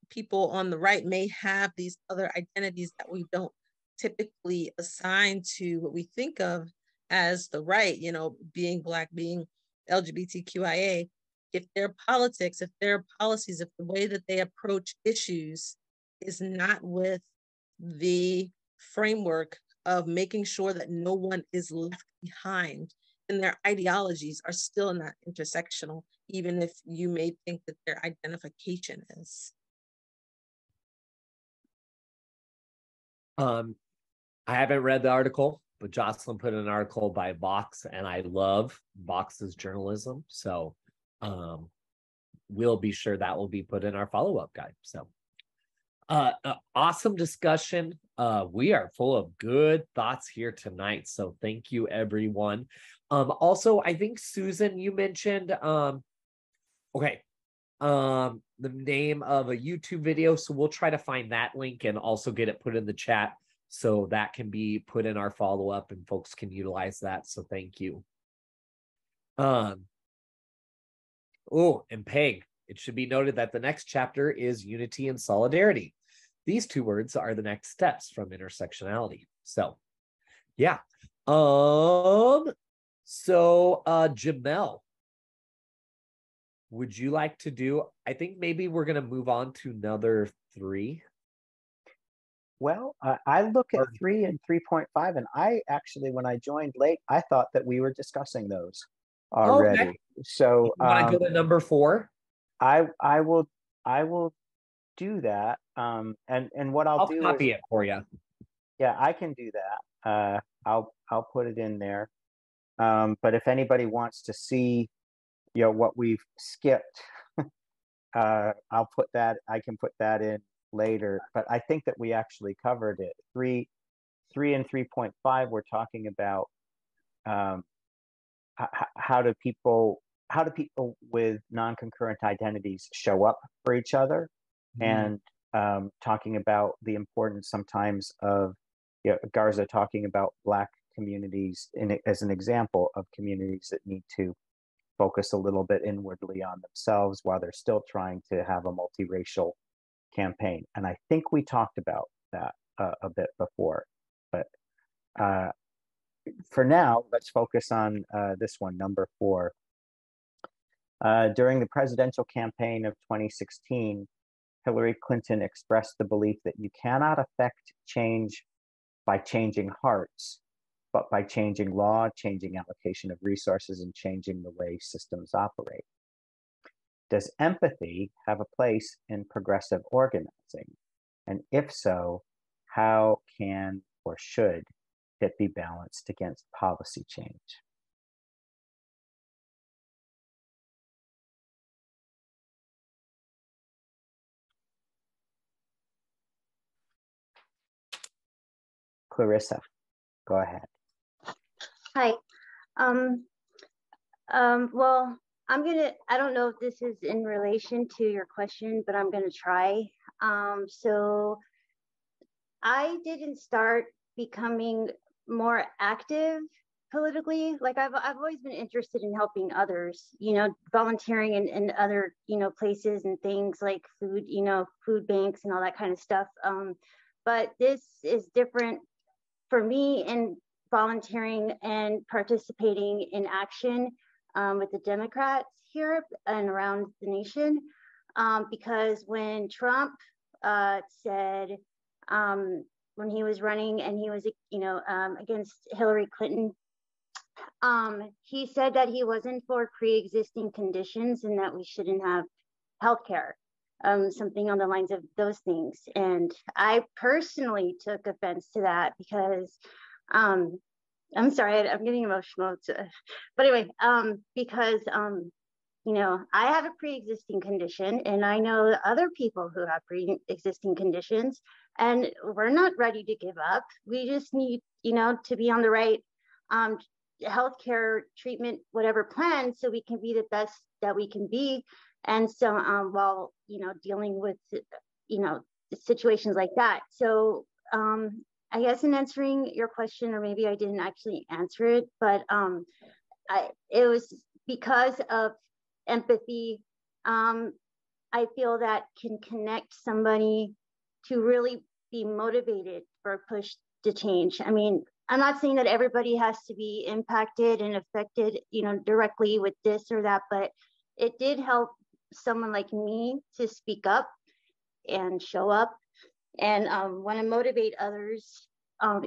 people on the right may have these other identities that we don't typically assign to what we think of as the right, you know, being Black, being LGBTQIA, if their politics, if their policies, if the way that they approach issues is not with the framework of making sure that no one is left behind, and their ideologies are still not intersectional, even if you may think that their identification is. I haven't read the article, but Jocelyn put an article by Vox, and I love Vox's journalism. So we'll be sure that will be put in our follow-up guide. So awesome discussion. We are full of good thoughts here tonight. So thank you, everyone. Also, I think Susan, you mentioned, okay, the name of a YouTube video. So we'll try to find that link and also get it put in the chat, so that can be put in our follow-up and folks can utilize that. So thank you. Oh, and Peg, it should be noted that the next chapter is unity and solidarity. These two words are the next steps from intersectionality. So yeah. So Jamel, would you like to do, I think maybe we're going to move on to another 3. Well, I look at 3 and 3.5, and I actually, when I joined late, I thought that we were discussing those already. Okay. So you want to go to number 4? I will do that. And what I'll do copy is, it for you. Yeah, I can do that. I'll put it in there. But if anybody wants to see, you know, what we've skipped, I'll put that. I can put that in later. But I think that we actually covered it. 3 and 3.5. We're talking about how do people with non-concurrent identities show up for each other, and talking about the importance sometimes of, you know, Garza talking about Black communities as an example of communities that need to focus a little bit inwardly on themselves while they're still trying to have a multiracial campaign. And I think we talked about that a bit before, but for now, let's focus on this one, number 4. During the presidential campaign of 2016, Hillary Clinton expressed the belief that you cannot affect change by changing hearts, but by changing law, changing allocation of resources, and changing the way systems operate. Does empathy have a place in progressive organizing? And if so, how can or should it be balanced against policy change? Clarissa, go ahead. Hi. Well, I don't know if this is in relation to your question, but I'm gonna try. So I didn't start becoming more active politically. Like I've always been interested in helping others, you know, volunteering in other, you know, places and things like food, you know, food banks and all that kind of stuff. But this is different for me in volunteering and participating in action with the Democrats here and around the nation. Because when Trump said, when he was running and he was, you know, against Hillary Clinton, he said that he wasn't for pre-existing conditions and that we shouldn't have healthcare, something on the lines of those things. And I personally took offense to that because, I'm sorry, I'm getting emotional, but anyway, because, you know, I have a pre-existing condition and I know other people who have pre-existing conditions, and we're not ready to give up. We just need, you know, to be on the right healthcare treatment, whatever plan, so we can be the best that we can be. And so while, you know, dealing with, you know, situations like that. So I guess in answering your question, or maybe I didn't actually answer it, but it was because of empathy. I feel that can connect somebody to really be motivated for a push to change. I mean, I'm not saying that everybody has to be impacted and affected, you know, directly with this or that, but it did help someone like me to speak up and show up and want to motivate others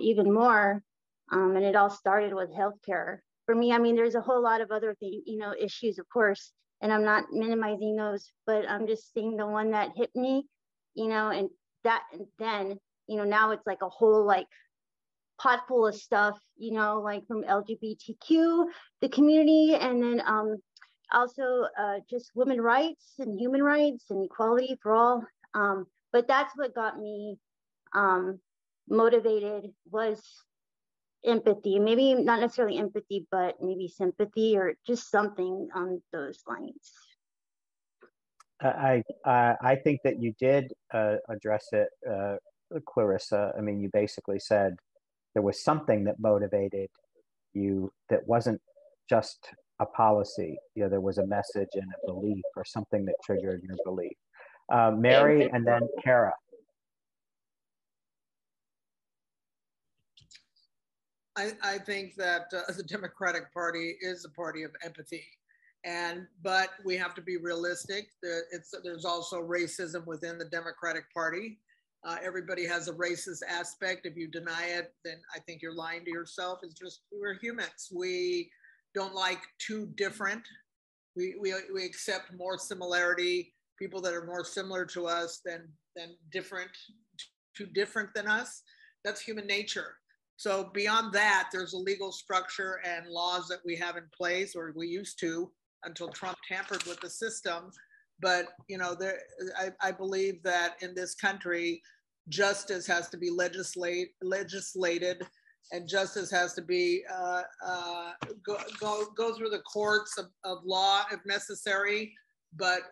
even more. And it all started with healthcare. For me, I mean, there's a whole lot of other things, you know, issues, of course, and I'm not minimizing those, but I'm just saying the one that hit me, you know, and then, you know, now it's like a whole like pot full of stuff, you know, like from LGBTQ, the community, and then also just women's rights and human rights and equality for all. But that's what got me motivated, was empathy. Maybe not necessarily empathy, but maybe sympathy or just something on those lines. I think that you did address it, Clarissa. I mean, you basically said there was something that motivated you that wasn't just a policy. You know, there was a message and a belief or something that triggered your belief. Mary and then Kara. I think that the Democratic Party is a party of empathy, but we have to be realistic. There's also racism within the Democratic Party. Everybody has a racist aspect. If you deny it, then I think you're lying to yourself. It's just, we're humans. We don't like too different. We accept more similarity, people that are more similar to us than different, too different than us. That's human nature. So beyond that, there's a legal structure and laws that we have in place, or we used to, until Trump tampered with the system. But, you know, I believe that in this country, justice has to be legislated, and justice has to be go through the courts of law if necessary. But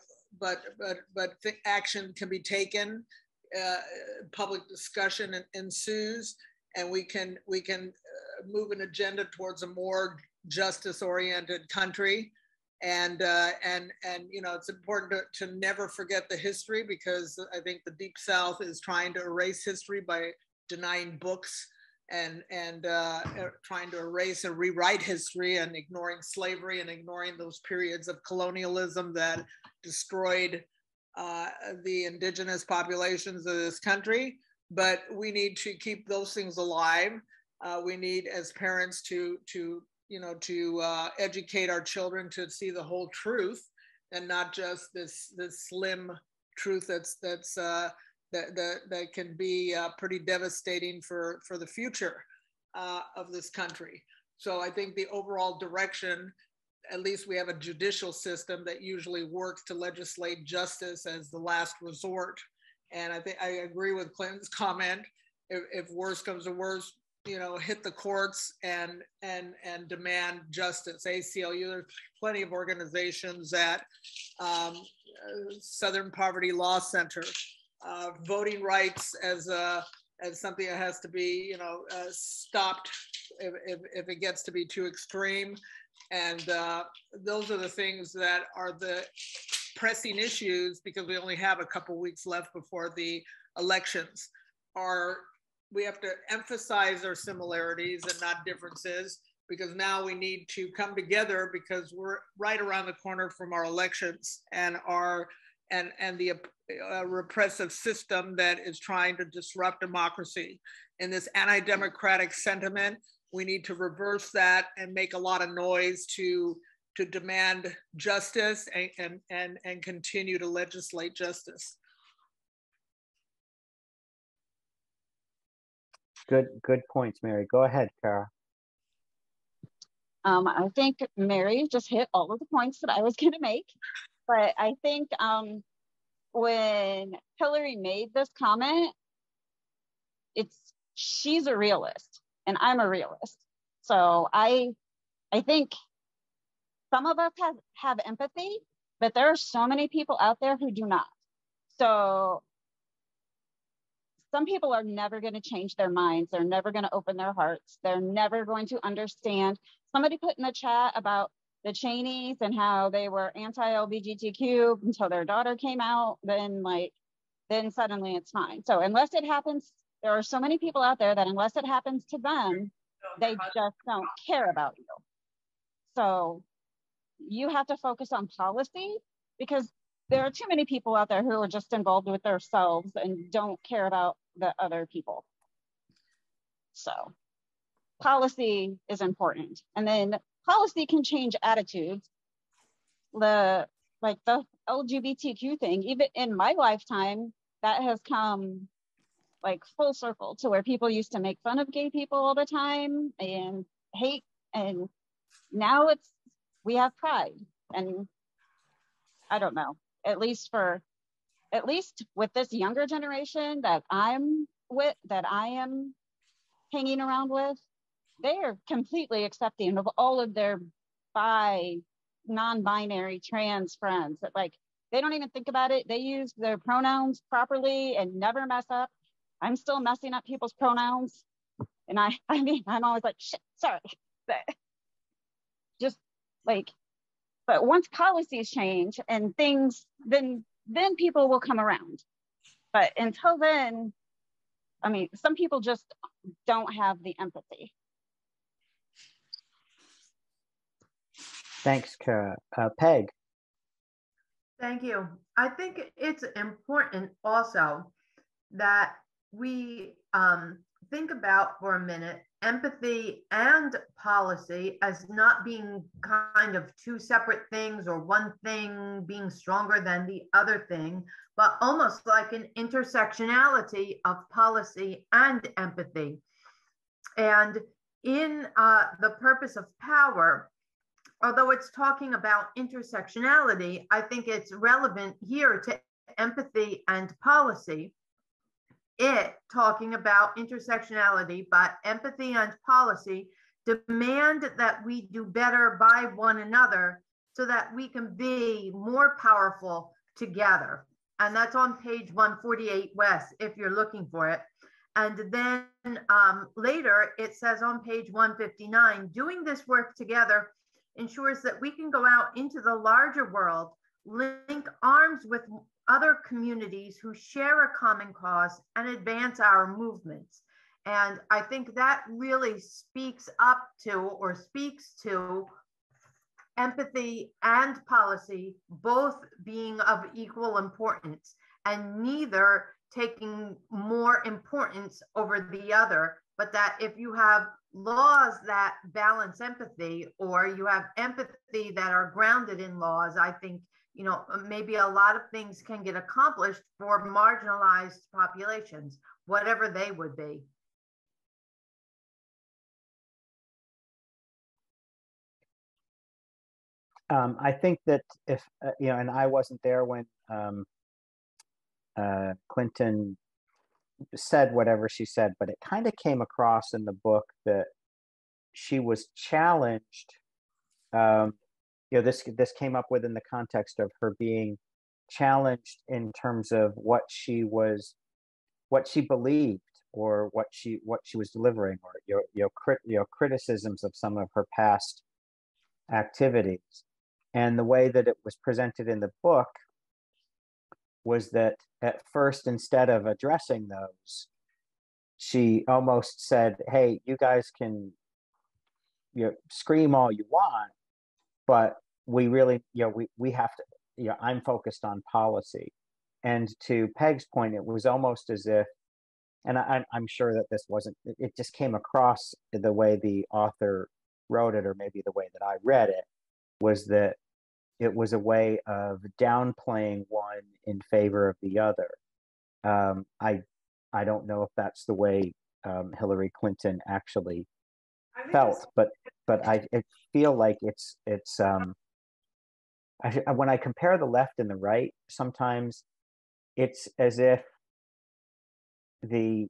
action can be taken. Public discussion ensues, and we can move an agenda towards a more justice-oriented country. And you know, it's important to never forget the history, because I think the Deep South is trying to erase history by denying books and trying to erase and rewrite history, and ignoring slavery and ignoring those periods of colonialism that destroyed the indigenous populations of this country. But we need to keep those things alive. We need, as parents, to educate our children to see the whole truth and not just this slim truth that can be pretty devastating for the future of this country. So I think the overall direction, at least we have a judicial system that usually works to legislate justice as the last resort. And I think I agree with Clinton's comment. If worse comes to worse, hit the courts and demand justice. ACLU, there's plenty of organizations that Southern Poverty Law Center, voting rights as something that has to be stopped if it gets to be too extreme. And those are the things that are the pressing issues, because we only have a couple weeks left before the elections. We have to emphasize our similarities and not differences, because now we need to come together, because we're right around the corner from our elections and the repressive system that is trying to disrupt democracy. In this anti-democratic sentiment, we need to reverse that and make a lot of noise to demand justice and continue to legislate justice. Good points, Mary. Go ahead, Kara. I think Mary just hit all of the points that I was going to make, but I think when Hillary made this comment, she's a realist and I'm a realist. So I think some of us have empathy, but there are so many people out there who do not. So some people are never going to change their minds. They're never going to open their hearts. They're never going to understand. Somebody put in the chat about the Cheneys and how they were anti-LGBTQ until their daughter came out. Then suddenly it's fine. So unless it happens, there are so many people out there that unless it happens to them, they just don't care about you. So you have to focus on policy, because there are too many people out there who are just involved with themselves and don't care about the other people. So policy is important. And then policy can change attitudes. The LGBTQ thing, even in my lifetime, that has come like full circle to where people used to make fun of gay people all the time and hate. And now we have pride. And I don't know. At least with this younger generation that I am hanging around with, they are completely accepting of all of their non-binary, trans friends. That they don't even think about it. They use their pronouns properly and never mess up. I'm still messing up people's pronouns, and I'm always like, shit, sorry. But once policies change and things, then people will come around. But until then, some people just don't have the empathy. Thanks, Kara. Peg. Thank you. I think it's important also that we think about for a minute empathy and policy as not being kind of two separate things or one thing being stronger than the other thing, but almost like an intersectionality of policy and empathy. And in The Purpose of Power, although it's talking about intersectionality, I think it's relevant here to empathy and policy. It talking about intersectionality, but empathy and policy demand that we do better by one another so that we can be more powerful together. And that's on page 148 West, if you're looking for it. And then later it says on page 159, doing this work together ensures that we can go out into the larger world, link arms with other communities who share a common cause, and advance our movements. And I think that really speaks to empathy and policy both being of equal importance, and neither taking more importance over the other, but that if you have laws that balance empathy, or you have empathy that are grounded in laws, I think, you know, maybe a lot of things can get accomplished for marginalized populations, whatever they would be. I think that if, you know, and I wasn't there when Clinton said whatever she said, but it kind of came across in the book that she was challenged. You know, this came up within the context of her being challenged in terms of what she believed, or what she was delivering, or criticisms of some of her past activities. And the way that it was presented in the book was that at first, instead of addressing those, she almost said, hey, you guys can, you know, scream all you want, but we really, you know, we have to, you know, I'm focused on policy. And to Peg's point, it was almost as if, and I'm sure that this wasn't, it just came across the way the author wrote it, or maybe the way that I read it, was that it was a way of downplaying one in favor of the other. I don't know if that's the way Hillary Clinton actually felt, but I feel like it's when I compare the left and the right, sometimes it's as if the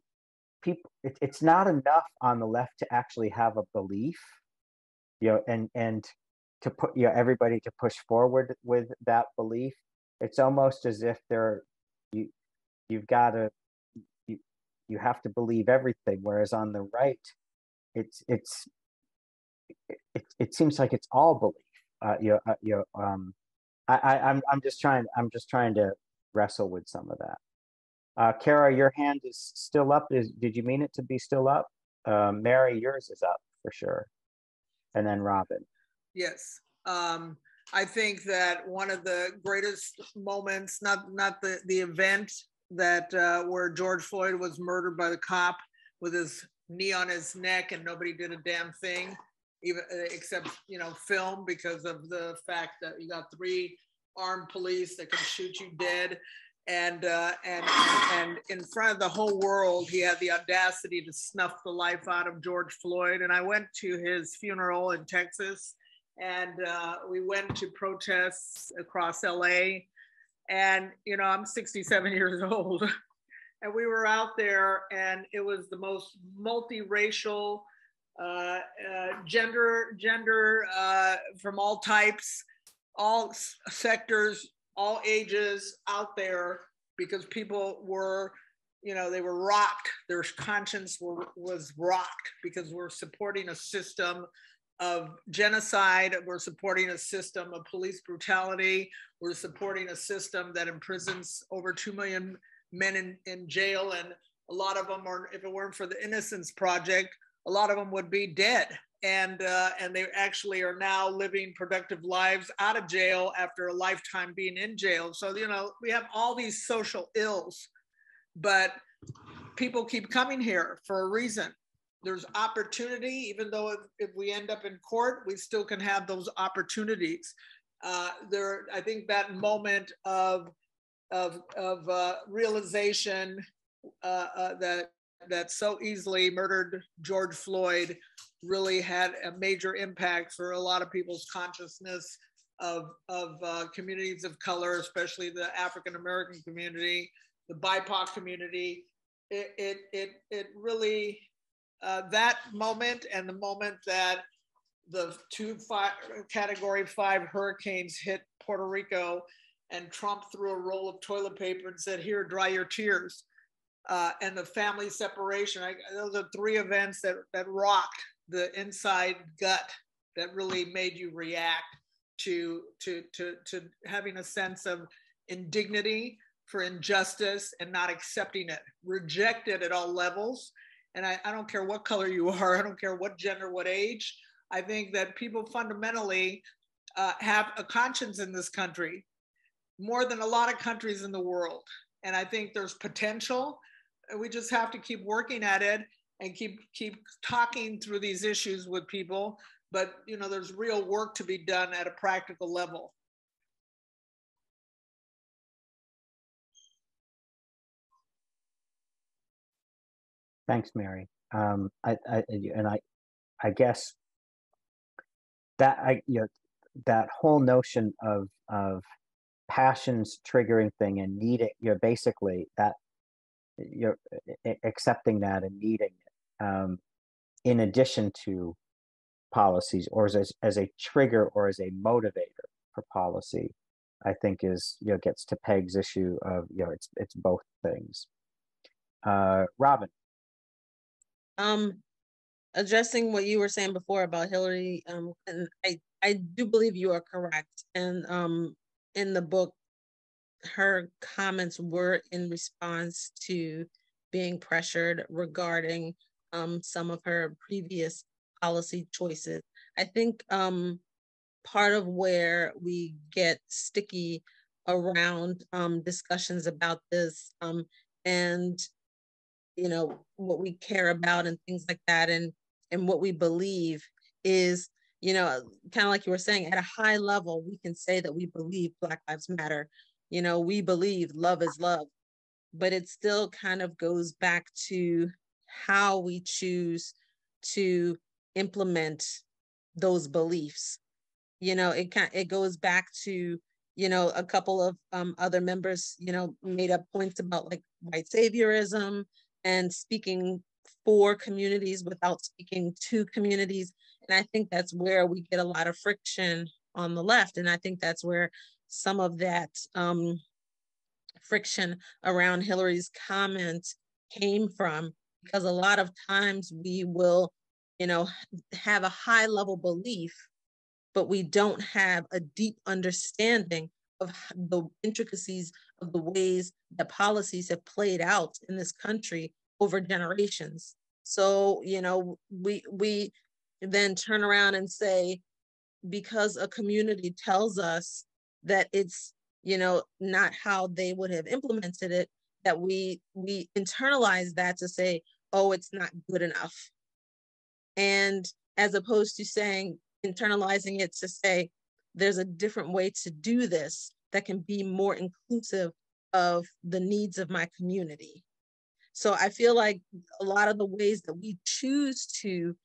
people, it's not enough on the left to actually have a belief, you know, and to put, you know, everybody to push forward with that belief. It's almost as if you've got to, you have to believe everything, whereas on the right, it seems like it's all belief. I'm just trying to wrestle with some of that. Kara, your hand is still up. Did you mean it to be still up? Mary, yours is up for sure. And then Robin. Yes. I think that one of the greatest moments, not the event that where George Floyd was murdered by the cop with his knee on his neck and nobody did a damn thing, even except, you know, film, because of the fact that you got 3 armed police that can shoot you dead. And in front of the whole world, he had the audacity to snuff the life out of George Floyd. And I went to his funeral in Texas, and we went to protests across LA. And, you know, I'm 67 years old, and we were out there, and it was the most multiracial, gender from all types, all sectors, all ages out there, because people were, you know, they were rocked. Their conscience was rocked, because we're supporting a system of genocide. We're supporting a system of police brutality. We're supporting a system that imprisons over 2 million men in jail. And a lot of them are, if it weren't for the Innocence Project, a lot of them would be dead. And they actually are now living productive lives out of jail after a lifetime being in jail. So, you know, we have all these social ills, but people keep coming here for a reason. There's opportunity, even though if we end up in court, we still can have those opportunities. I think that moment of realization that so easily murdered George Floyd really had a major impact for a lot of people's consciousness of communities of color, especially the African-American community, the BIPOC community. It really, that moment, and the moment that the 2 Category 5 hurricanes hit Puerto Rico, and Trump threw a roll of toilet paper and said, "Here, dry your tears." And the family separation. Those are 3 events that rocked the inside gut, that really made you react to having a sense of indignity for injustice and not accepting it, reject it at all levels. And I don't care what color you are, I don't care what gender, what age. I think that people fundamentally have a conscience in this country, more than a lot of countries in the world. And I think there's potential. We just have to keep working at it and keep talking through these issues with people. But, you know, there's real work to be done at a practical level. Thanks, Mary. I guess that that whole notion of passions triggering thing and needing, basically that you're accepting that and needing it, in addition to policies, or as a trigger or as a motivator for policy, I think is, gets to Peg's issue of, it's both things. Robin. Addressing what you were saying before about Hillary, and I do believe you are correct. And in the book, her comments were in response to being pressured regarding some of her previous policy choices. I think part of where we get sticky around discussions about this and what we care about and things like that, and what we believe is, kind of like you were saying, at a high level, we can say that we believe Black Lives Matter. We believe love is love, but it still kind of goes back to how we choose to implement those beliefs. It goes back to, a couple of other members, made up points about like white saviorism and speaking for communities without speaking to communities. And I think that's where we get a lot of friction on the left. And I think that's where some of that friction around Hillary's comment came from, because a lot of times we will, have a high level belief, but we don't have a deep understanding of the intricacies of the ways that policies have played out in this country over generations. So, we then turn around and say, because a community tells us that it's, not how they would have implemented it, that we internalize that to say, oh, it's not good enough. And as opposed to internalizing it to say, there's a different way to do this that can be more inclusive of the needs of my community. So I feel like a lot of the ways that we choose to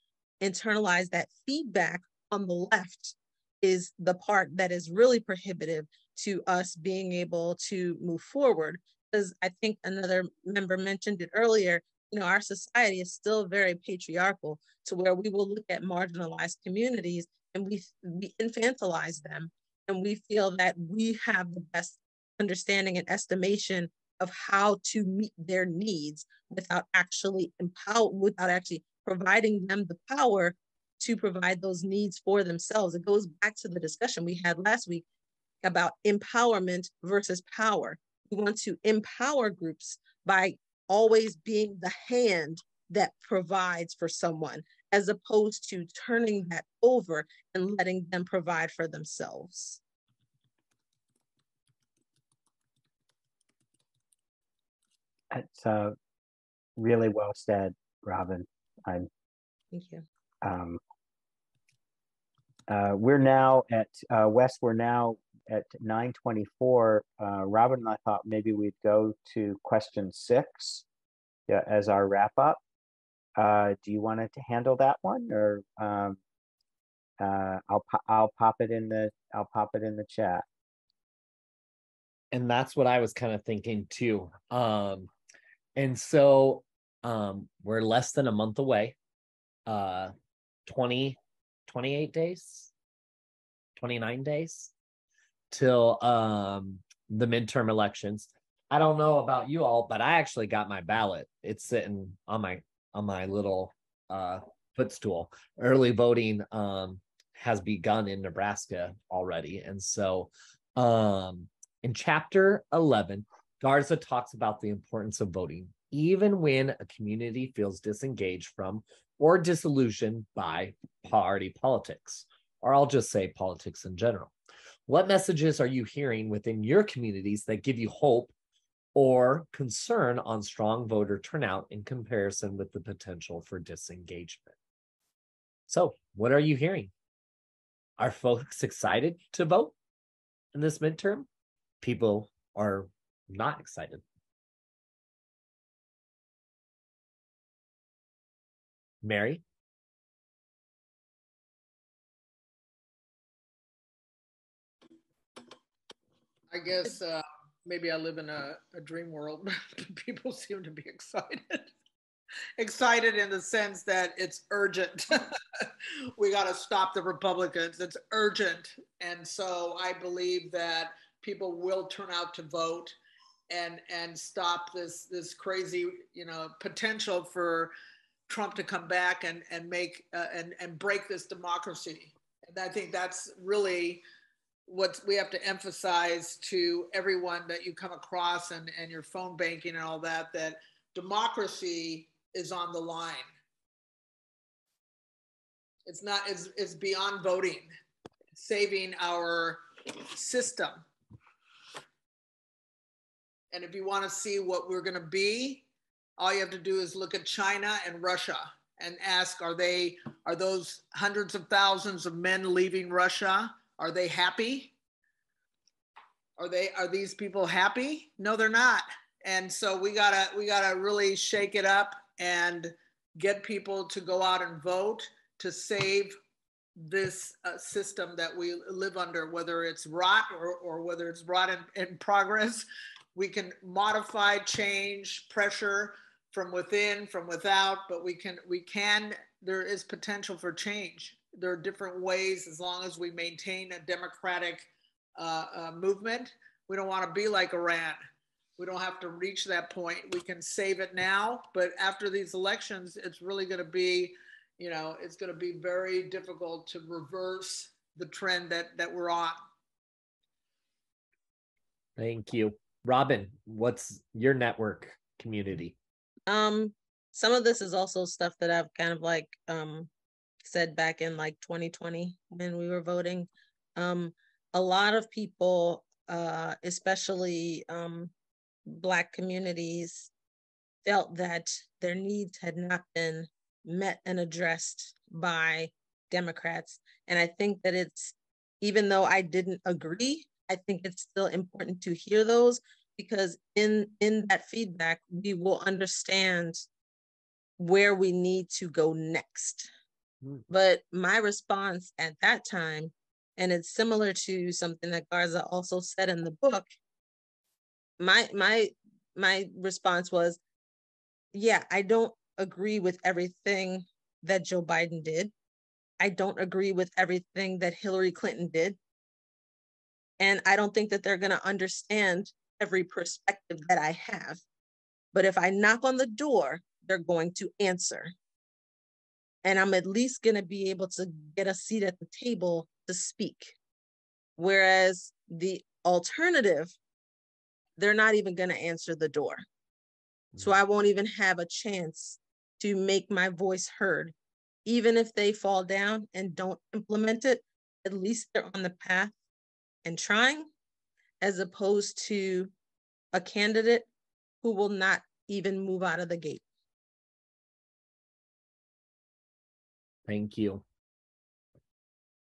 internalize that feedback on the left is the part that is really prohibitive to us being able to move forward. Because I think another member mentioned it earlier, our society is still very patriarchal, to where we will look at marginalized communities and we infantilize them. And we feel that we have the best understanding and estimation of how to meet their needs without actually providing them the power to provide those needs for themselves. It goes back to the discussion we had last week about empowerment versus power. We want to empower groups by always being the hand that provides for someone, as opposed to turning that over and letting them provide for themselves. It's really well said, Robin. Thank you. We're now at Wes. We're now at 9:24. Robin and I thought maybe we'd go to question 6 as our wrap up. Do you want to handle that one, or I'll pop it in the chat. And that's what I was kind of thinking too. And so we're less than a month away. 28 days, 29 days till the midterm elections. I don't know about you all, but I actually got my ballot. It's sitting on my little footstool. Early voting has begun in Nebraska already. And so in chapter 11, Garza talks about the importance of voting, even when a community feels disengaged from or disillusioned by party politics, or I'll just say politics in general. What messages are you hearing within your communities that give you hope or concern on strong voter turnout in comparison with the potential for disengagement. So, what are you hearing? Are folks excited to vote in this midterm? People are not excited. Mary? I guess maybe I live in a dream world. People seem to be excited. Excited in the sense that it's urgent. We got to stop the Republicans. It's urgent. And so I believe that people will turn out to vote and stop this crazy, potential for Trump to come back and make and break this democracy. And I think that's really what we have to emphasize to everyone that you come across and your phone banking and all that, that democracy is on the line. It's beyond voting. It's saving our system. And if you want to see what we're going to be, all you have to do is look at China and Russia and ask, are those hundreds of thousands of men leaving Russia, are they happy? Are these people happy? No, they're not. And so we gotta really shake it up and get people to go out and vote to save this system that we live under, whether it's rot or whether it's rot in progress. We can modify, change, pressure from within, from without, but there is potential for change. There are different ways, as long as we maintain a democratic movement. We don't want to be like Iran. We don't have to reach that point. We can save it now, but after these elections, it's really going to be, it's going to be very difficult to reverse the trend that we're on. Thank you. Robin, what's your network community? Some of this is also stuff that I've kind of like said back in like 2020 when we were voting. A lot of people, especially Black communities, felt that their needs had not been met and addressed by Democrats. And I think that even though I didn't agree, I think it's still important to hear those, because in that feedback, we will understand where we need to go next. But my response at that time, and it's similar to something that Garza also said in the book, my response was, yeah, I don't agree with everything that Joe Biden did. I don't agree with everything that Hillary Clinton did. And I don't think that they're going to understand every perspective that I have. But if I knock on the door, they're going to answer. And I'm at least going to be able to get a seat at the table to speak. Whereas the alternative, they're not even going to answer the door. So I won't even have a chance to make my voice heard. Even if they fall down and don't implement it, at least they're on the path and trying, as opposed to a candidate who will not even move out of the gate. Thank you.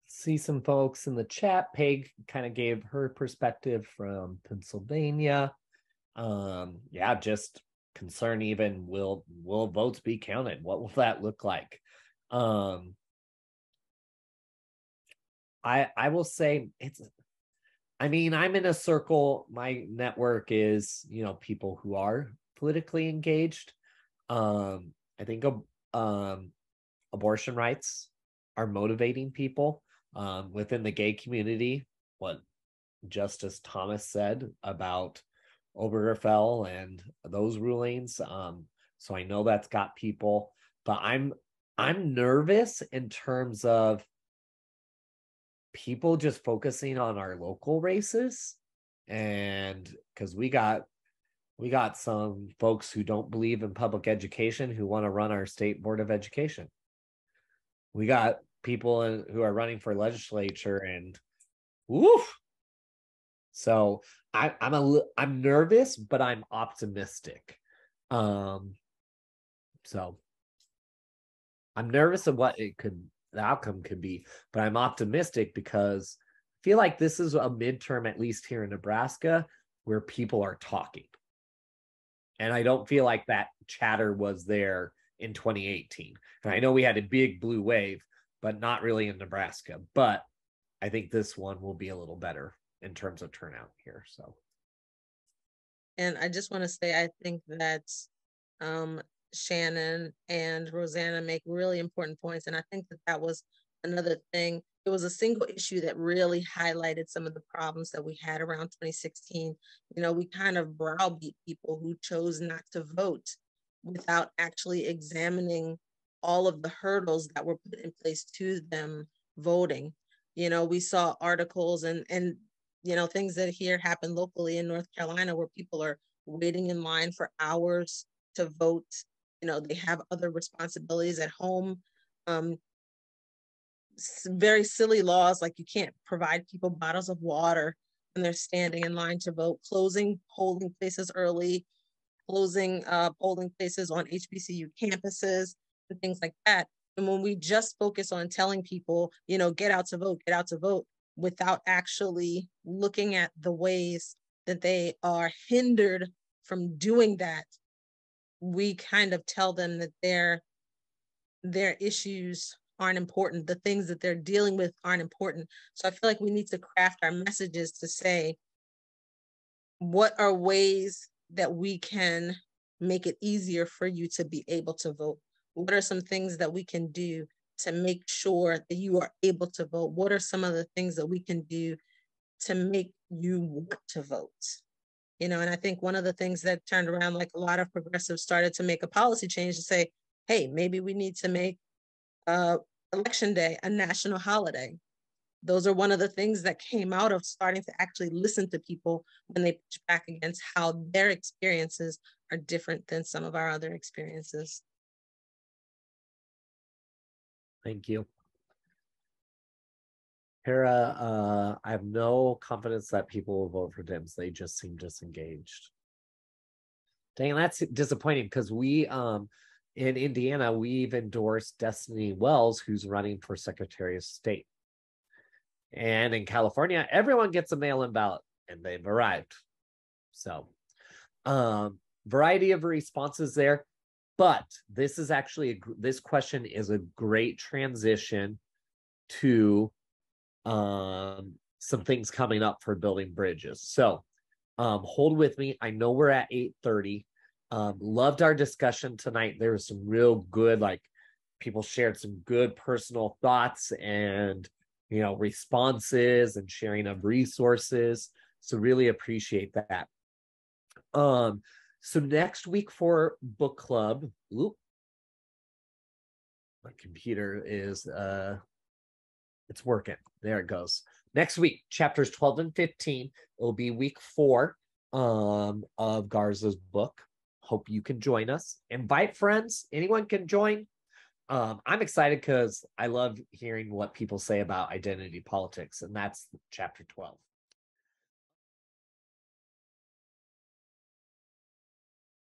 See some folks in the chat. Peg kind of gave her perspective from Pennsylvania. Yeah, just concern even, will votes be counted? What will that look like? I will say I'm in a circle. My network is, people who are politically engaged. I think abortion rights are motivating people within the gay community. What Justice Thomas said about Obergefell and those rulings. So I know that's got people, but I'm nervous in terms of people just focusing on our local races, and because we got some folks who don't believe in public education who want to run our state board of education. We got people who are running for legislature, and woof. So I'm nervous, but I'm optimistic. So I'm nervous of what the outcome could be, but I'm optimistic because I feel like this is a midterm, at least here in Nebraska, where people are talking. And I don't feel like that chatter was there in 2018. And I know we had a big blue wave, but not really in Nebraska. But I think this one will be a little better in terms of turnout here. So, and I just want to say, I think that Shannon and Rosanna make really important points. And I think that was another thing. It was a single issue that really highlighted some of the problems that we had around 2016. You know, we kind of browbeat people who chose not to vote without actually examining all of the hurdles that were put in place to them voting. You know, we saw articles and you know, things that here happen locally in North Carolina where people are waiting in line for hours to vote. You know, they have other responsibilities at home. Very silly laws, like you can't provide people bottles of water when they're standing in line to vote, closing polling places early, closing polling places on HBCU campuses and things like that. And when we just focus on telling people, you know, get out to vote, without actually looking at the ways that they are hindered from doing that, we kind of tell them that their issues aren't important. The things that they're dealing with aren't important. So I feel like we need to craft our messages to say, what are ways that we can make it easier for you to be able to vote? What are some things that we can do to make sure that you are able to vote? What are some of the things that we can do to make you want to vote? You know, and I think one of the things that turned around, like a lot of progressives started to make a policy change to say, hey, maybe we need to make Election Day a national holiday. Those are one of the things that came out of starting to actually listen to people when they push back against how their experiences are different than some of our other experiences. Thank you. Hera, I have no confidence that people will vote for Dems. They just seem disengaged. Dang, that's disappointing because we, in Indiana, we've endorsed Destiny Wells, who's running for Secretary of State. And in California, everyone gets a mail-in ballot, and they've arrived. So, variety of responses there. But this is actually, this question is a great transition to some things coming up for building bridges. So hold with me. I know we're at 8:30. Loved our discussion tonight. There was some real good, like people shared some good personal thoughts and, you know, responses and sharing of resources. So really appreciate that. So next week for book club, my computer is, it's working. There it goes. Next week, chapters 12 and 15. It'll be week 4 of Garza's book. Hope you can join us. Invite friends. Anyone can join. I'm excited because I love hearing what people say about identity politics, and that's chapter 12.